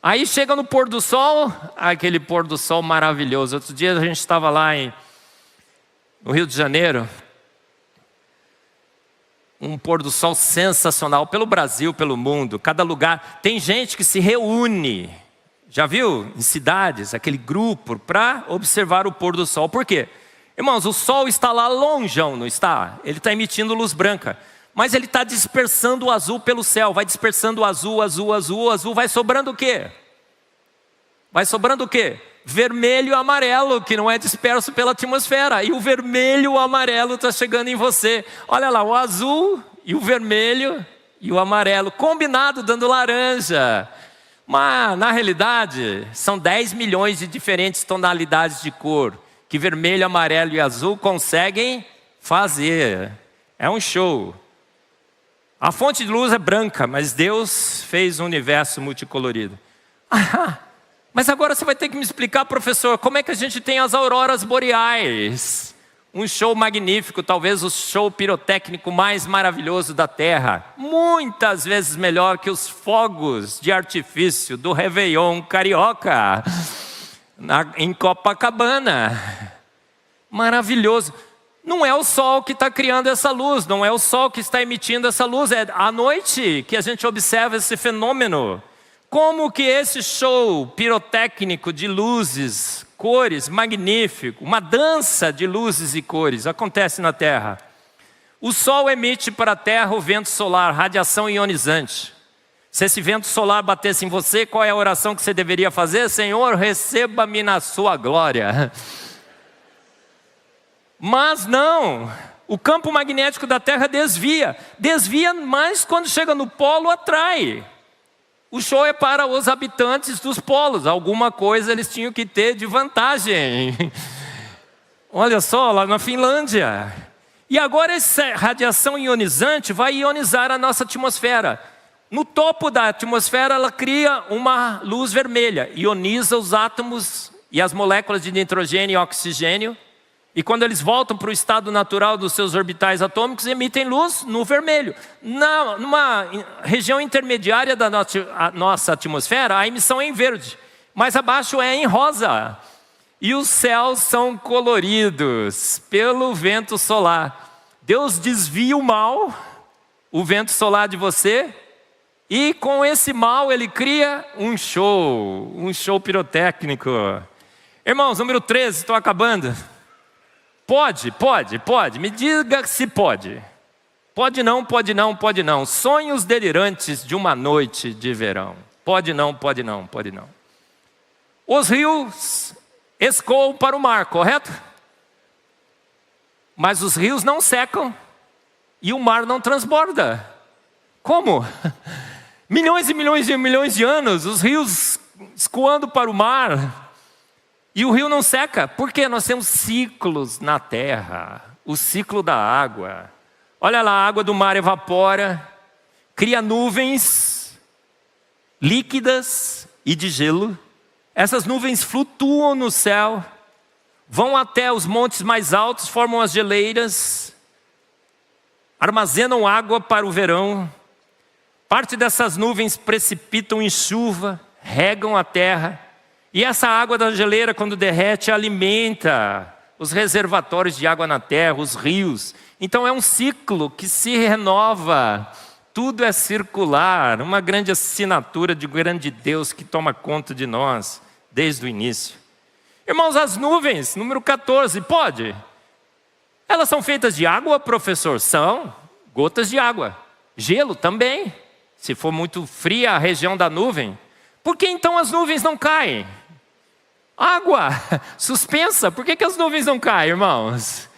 Aí chega no pôr do sol, aquele pôr do sol maravilhoso. Outro dia a gente estava lá no Rio de Janeiro. Um pôr do sol sensacional, pelo Brasil, pelo mundo, cada lugar. Tem gente que se reúne, já viu? Em cidades, aquele grupo, para observar o pôr do sol. Por quê? Irmãos, o sol está lá longeão, não está? Ele está emitindo luz branca. Mas ele está dispersando o azul pelo céu. Vai dispersando o azul, azul. Vai sobrando o quê? Vai sobrando o quê? Vermelho e amarelo, que não é disperso pela atmosfera. E o vermelho e o amarelo está chegando em você. Olha lá, o azul e o vermelho e o amarelo, combinado dando laranja. Mas, na realidade, são 10 milhões de diferentes tonalidades de cor que vermelho, amarelo e azul conseguem fazer. É um show. A fonte de luz é branca, mas Deus fez um universo multicolorido. Mas agora você vai ter que me explicar, professor, como é que a gente tem as auroras boreais? Um show magnífico, talvez o show pirotécnico mais maravilhoso da Terra. Muitas vezes melhor que os fogos de artifício do Réveillon carioca, em Copacabana. Maravilhoso. Não é o sol que está criando essa luz, não é o sol que está emitindo essa luz, é à noite que a gente observa esse fenômeno. Como que esse show pirotécnico de luzes, cores, magnífico, uma dança de luzes e cores acontece na Terra? O sol emite para a Terra o vento solar, radiação ionizante. Se esse vento solar batesse em você, qual é a oração que você deveria fazer? Senhor, receba-me na sua glória. Mas não, o campo magnético da Terra desvia, mas quando chega no polo atrai. O show é para os habitantes dos polos, alguma coisa eles tinham que ter de vantagem. Olha só, lá na Finlândia. E agora essa radiação ionizante vai ionizar a nossa atmosfera. No topo da atmosfera ela cria uma luz vermelha, ioniza os átomos e as moléculas de nitrogênio e oxigênio. E quando eles voltam para o estado natural dos seus orbitais atômicos, emitem luz no vermelho. Numa região intermediária da nossa atmosfera, a emissão é em verde. Mais abaixo é em rosa. E os céus são coloridos pelo vento solar. Deus desvia o mal, o vento solar de você, e com esse mal ele cria um show pirotécnico. Irmãos, número 13, estou acabando. Pode. Me diga se pode. Pode não. Sonhos delirantes de uma noite de verão. Pode não. Os rios escoam para o mar, correto? Mas os rios não secam e o mar não transborda. Como? Milhões e milhões de anos, os rios escoando para o mar. E o rio não seca, porque nós temos ciclos na terra. O ciclo da água. Olha lá, a água do mar evapora, cria nuvens líquidas e de gelo. Essas nuvens flutuam no céu, vão até os montes mais altos, formam as geleiras, armazenam água para o verão. Parte dessas nuvens precipitam em chuva, regam a terra. E essa água da geleira, quando derrete, alimenta os reservatórios de água na terra, os rios. Então é um ciclo que se renova. Tudo é circular, uma grande assinatura de grande Deus que toma conta de nós desde o início. Irmãos, as nuvens, número 14, pode? Elas são feitas de água, professor? São gotas de água. Gelo também, se for muito fria a região da nuvem. Por que então as nuvens não caem? Água suspensa, por que as nuvens não caem, irmãos?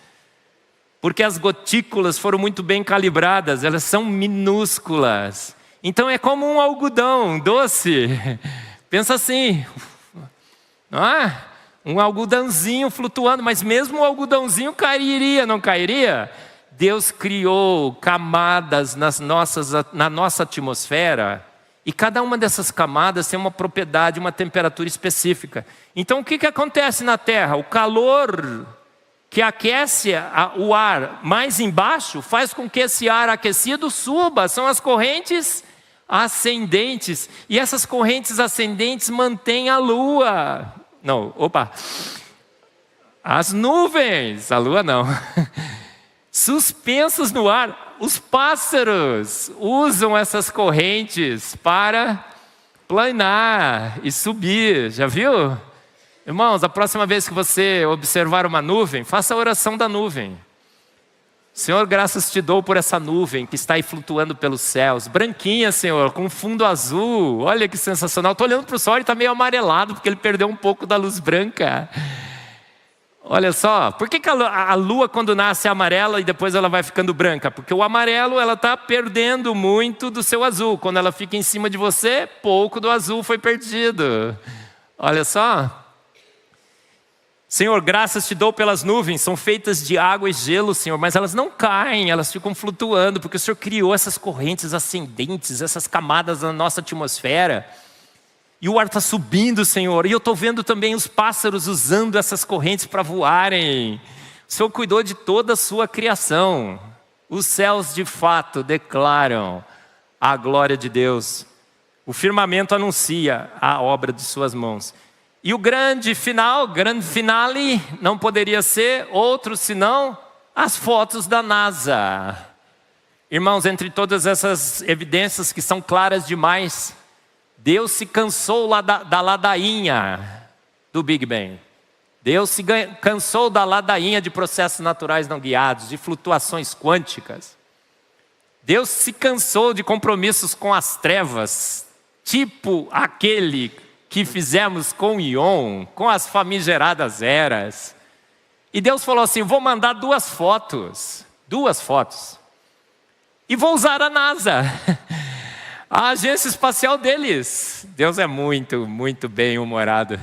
Porque as gotículas foram muito bem calibradas, elas são minúsculas. Então é como um algodão doce. Pensa assim, não é? Um algodãozinho flutuando, mas mesmo o algodãozinho cairia, não cairia? Deus criou camadas na nossa atmosfera. E cada uma dessas camadas tem uma propriedade, uma temperatura específica. Então o que acontece na Terra? O calor que aquece o ar mais embaixo faz com que esse ar aquecido suba. São as correntes ascendentes. E essas correntes ascendentes mantêm a lua. As nuvens, a lua não. Suspensas no ar. Os pássaros usam essas correntes para planar e subir. Já viu? Irmãos, a próxima vez que você observar uma nuvem, faça a oração da nuvem. Senhor, graças te dou por essa nuvem que está aí flutuando pelos céus. Branquinha, Senhor, com fundo azul. Olha que sensacional. Estou olhando para o sol e está meio amarelado, porque ele perdeu um pouco da luz branca. Olha só, por que a lua quando nasce é amarela e depois ela vai ficando branca? Porque o amarelo ela está perdendo muito do seu azul. Quando ela fica em cima de você, pouco do azul foi perdido. Olha só. Senhor, graças te dou pelas nuvens, são feitas de água e gelo, Senhor, mas elas não caem, elas ficam flutuando, porque o Senhor criou essas correntes ascendentes, essas camadas na nossa atmosfera. E o ar está subindo, Senhor. E eu estou vendo também os pássaros usando essas correntes para voarem. O Senhor cuidou de toda a sua criação. Os céus de fato declaram a glória de Deus. O firmamento anuncia a obra de suas mãos. E o grande finale, não poderia ser outro senão as fotos da NASA. Irmãos, entre todas essas evidências que são claras demais, Deus se cansou da ladainha do Big Bang. Deus se cansou da ladainha de processos naturais não guiados, de flutuações quânticas. Deus se cansou de compromissos com as trevas, tipo aquele que fizemos com Ion, com as famigeradas eras. E Deus falou assim, vou mandar duas fotos. E vou usar a NASA. A agência espacial deles. Deus é muito, muito bem-humorado.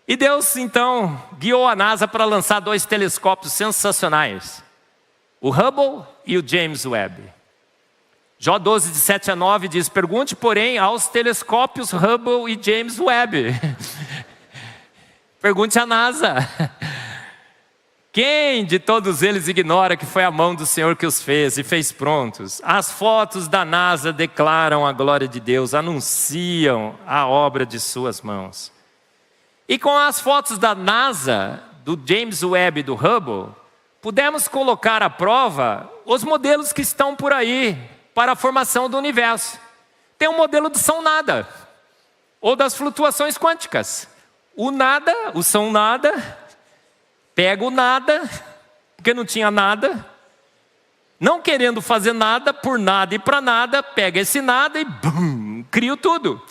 E Deus, então, guiou a NASA para lançar 2 telescópios sensacionais. O Hubble e o James Webb. Jó 12, de 7 a 9 diz, pergunte, porém, aos telescópios Hubble e James Webb. Pergunte à NASA. Quem de todos eles ignora que foi a mão do Senhor que os fez e fez prontos? As fotos da NASA declaram a glória de Deus, anunciam a obra de suas mãos. E com as fotos da NASA, do James Webb e do Hubble, pudemos colocar à prova os modelos que estão por aí para a formação do universo. Tem um modelo do São Nada, ou das flutuações quânticas. O nada, o São Nada, pega o nada, porque não tinha nada, não querendo fazer nada, por nada e para nada, pega esse nada e bum, cria tudo.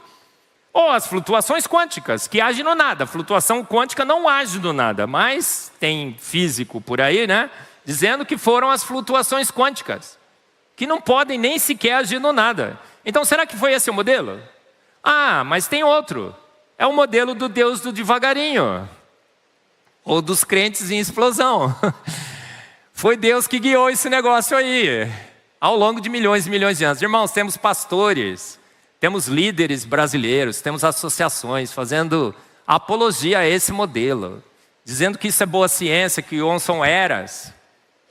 Ou as flutuações quânticas, que agem no nada. A flutuação quântica não age no nada, mas tem físico por aí, né? Dizendo que foram as flutuações quânticas, que não podem nem sequer agir no nada. Então será que foi esse o modelo? Ah, mas tem outro. É o modelo do Deus do devagarinho. Ou dos crentes em explosão. Foi Deus que guiou esse negócio aí, ao longo de milhões e milhões de anos. Irmãos, temos pastores, temos líderes brasileiros, temos associações fazendo apologia a esse modelo, dizendo que isso é boa ciência, que são eras,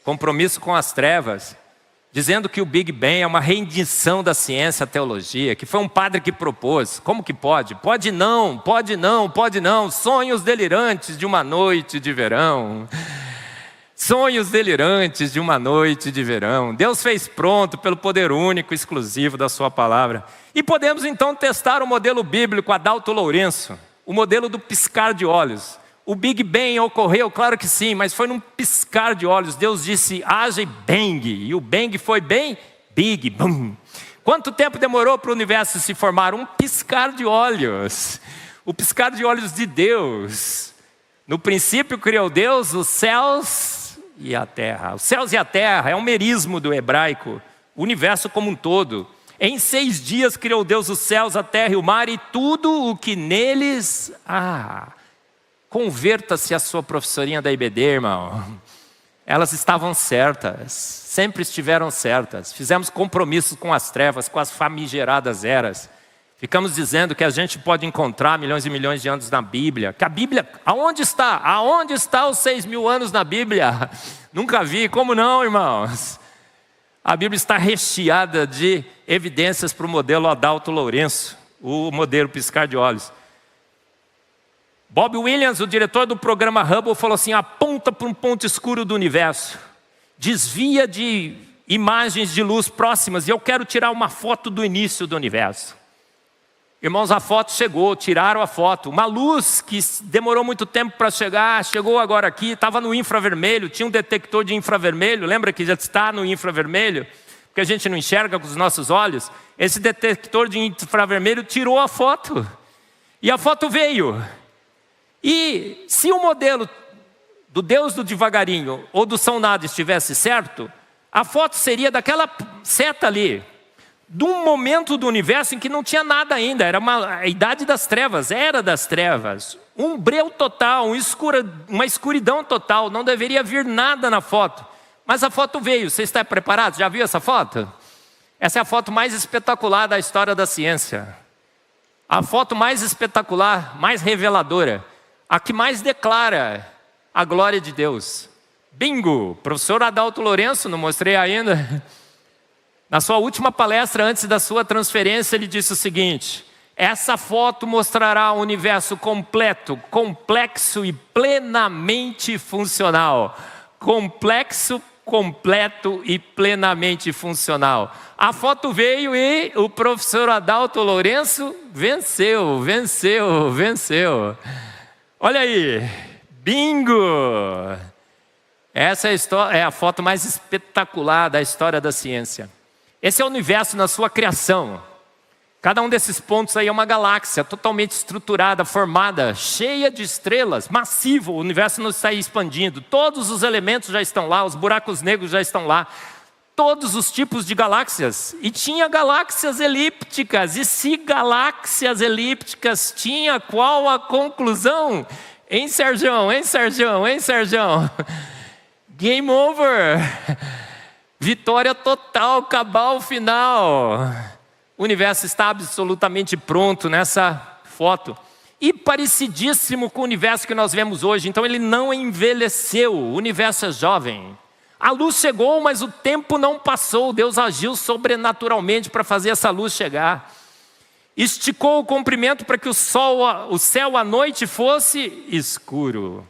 compromisso com as trevas, dizendo que o Big Bang é uma rendição da ciência à teologia, que foi um padre que propôs. Como que pode? Pode não, pode não, pode não. Sonhos delirantes de uma noite de verão. Sonhos delirantes de uma noite de verão. Deus fez pronto pelo poder único, exclusivo da sua palavra. E podemos então testar o modelo bíblico Adalto Lourenço, o modelo do piscar de olhos. O Big Bang ocorreu? Claro que sim, mas foi num piscar de olhos. Deus disse, haja bang, e o bang foi bem big, boom. Quanto tempo demorou para o universo se formar? Um piscar de olhos. O piscar de olhos de Deus. No princípio criou Deus os céus e a terra. Os céus e a terra é um merismo do hebraico, o universo como um todo. Em 6 dias criou Deus os céus, a terra e o mar e tudo o que neles há. Converta-se a sua professorinha da IBD, irmão. Elas estavam certas, sempre estiveram certas. Fizemos compromissos com as trevas, com as famigeradas eras. Ficamos dizendo que a gente pode encontrar milhões e milhões de anos na Bíblia. Que a Bíblia, aonde está? Aonde está os 6.000 anos na Bíblia? Nunca vi, como não, irmãos? A Bíblia está recheada de evidências para o modelo Adalto Lourenço, o modelo piscar de olhos. Bob Williams, o diretor do programa Hubble, falou assim, aponta para um ponto escuro do universo, desvia de imagens de luz próximas e eu quero tirar uma foto do início do universo. Irmãos, a foto chegou, tiraram a foto. Uma luz que demorou muito tempo para chegar, chegou agora aqui, estava no infravermelho, tinha um detector de infravermelho, lembra que já está no infravermelho? Porque a gente não enxerga com os nossos olhos. Esse detector de infravermelho tirou a foto. E a foto veio. E se o modelo do Deus do devagarinho ou do São Nada estivesse certo, a foto seria daquela seta ali, de um momento do universo em que não tinha nada ainda, era a idade das trevas, era das trevas, um breu total, uma escuridão total, não deveria vir nada na foto. Mas a foto veio, você está preparado? Já viu essa foto? Essa é a foto mais espetacular da história da ciência. A foto mais espetacular, mais reveladora. A que mais declara a glória de Deus. Bingo! Professor Adalto Lourenço, não mostrei ainda. Na sua última palestra, antes da sua transferência, ele disse o seguinte: essa foto mostrará um universo completo, complexo e plenamente funcional. Complexo, completo e plenamente funcional. A foto veio e o professor Adalto Lourenço venceu. Olha aí, bingo! Essa é a foto mais espetacular da história da ciência. Esse é o universo na sua criação. Cada um desses pontos aí é uma galáxia totalmente estruturada, formada, cheia de estrelas, massivo. O universo não está expandindo. Todos os elementos já estão lá, os buracos negros já estão lá. Todos os tipos de galáxias. E tinha galáxias elípticas. E se galáxias elípticas tinha, qual a conclusão? Hein, Sergião? Game over. Vitória total, cabal final. O universo está absolutamente pronto nessa foto. e parecidíssimo com o universo que nós vemos hoje. Então ele não envelheceu, o universo é jovem. A luz chegou, mas o tempo não passou. Deus agiu sobrenaturalmente para fazer essa luz chegar. Esticou o comprimento para que o céu à noite fosse escuro.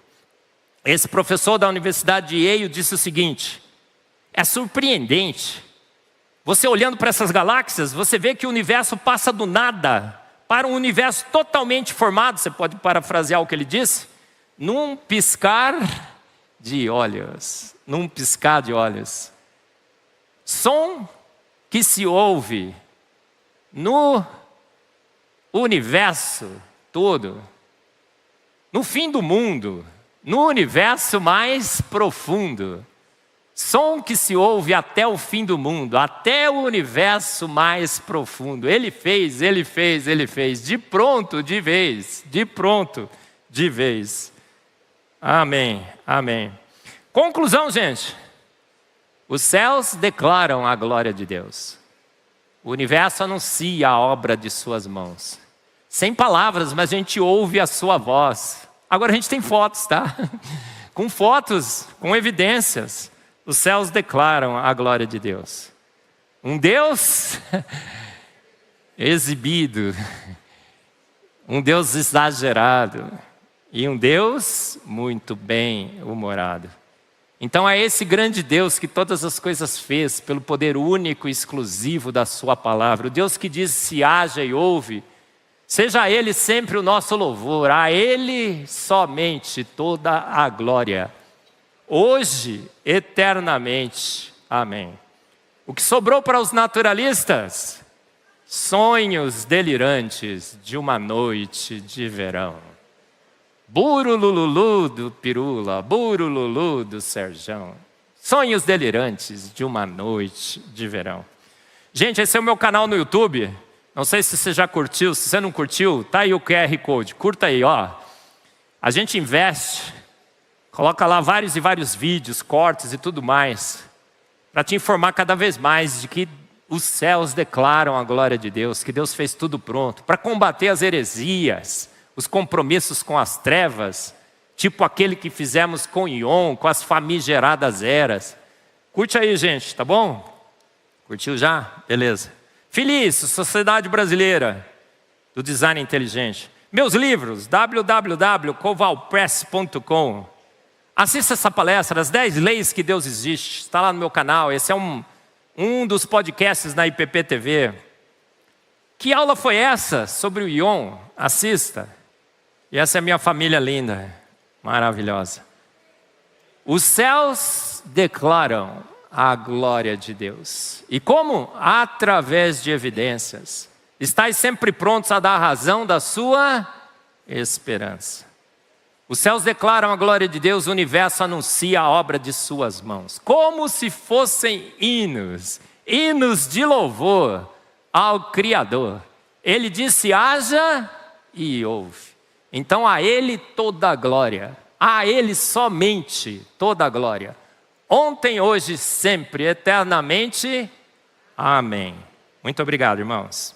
Esse professor da Universidade de Yale disse o seguinte: é surpreendente. Você olhando para essas galáxias, você vê que o universo passa do nada para um universo totalmente formado. Você pode parafrasear o que ele disse? Num piscar de olhos. Num piscar de olhos. Som que se ouve no universo todo, no fim do mundo, no universo mais profundo. Som que se ouve até o fim do mundo, até o universo mais profundo. Ele fez, de pronto, de vez, de pronto, de vez. Amém, amém. Conclusão, gente. Os céus declaram a glória de Deus. O universo anuncia a obra de suas mãos. Sem palavras, mas a gente ouve a sua voz. Agora a gente tem fotos, tá? Com fotos, com evidências. Os céus declaram a glória de Deus. Um Deus exibido, um Deus exagerado e um Deus muito bem-humorado. Então é esse grande Deus que todas as coisas fez pelo poder único e exclusivo da sua palavra. O Deus que diz: se haja e ouve. Seja a Ele sempre o nosso louvor, a Ele somente toda a glória. Hoje, eternamente. Amém. O que sobrou para os naturalistas? Sonhos delirantes de uma noite de verão. Burululu do Pirula, burululu do Serjão. Sonhos delirantes de uma noite de verão. Gente, esse é o meu canal no YouTube. Não sei se você já curtiu, se você não curtiu, tá aí o QR Code. Curta aí, ó. A gente investe, coloca lá vários e vários vídeos, cortes e tudo mais, para te informar cada vez mais de que os céus declaram a glória de Deus, que Deus fez tudo pronto, para combater as heresias, os compromissos com as trevas, tipo aquele que fizemos com Ion, com as famigeradas eras. Curte aí, gente, tá bom? Curtiu já? Beleza. Feliz, Sociedade Brasileira do Design Inteligente. Meus livros, www.covalpress.com. Assista essa palestra, As 10 Leis que Deus Existe. Está lá no meu canal. Esse é um dos podcasts na IPP TV. Que aula foi essa sobre o Ion? Assista. E essa é a minha família linda, maravilhosa. Os céus declaram a glória de Deus. E como? Através de evidências. Estais sempre prontos a dar a razão da sua esperança. Os céus declaram a glória de Deus, o universo anuncia a obra de suas mãos. Como se fossem hinos, hinos de louvor ao Criador. Ele disse: haja e ouve. Então a Ele toda a glória, a Ele somente toda a glória. Ontem, hoje, sempre, eternamente. Amém. Muito obrigado, irmãos.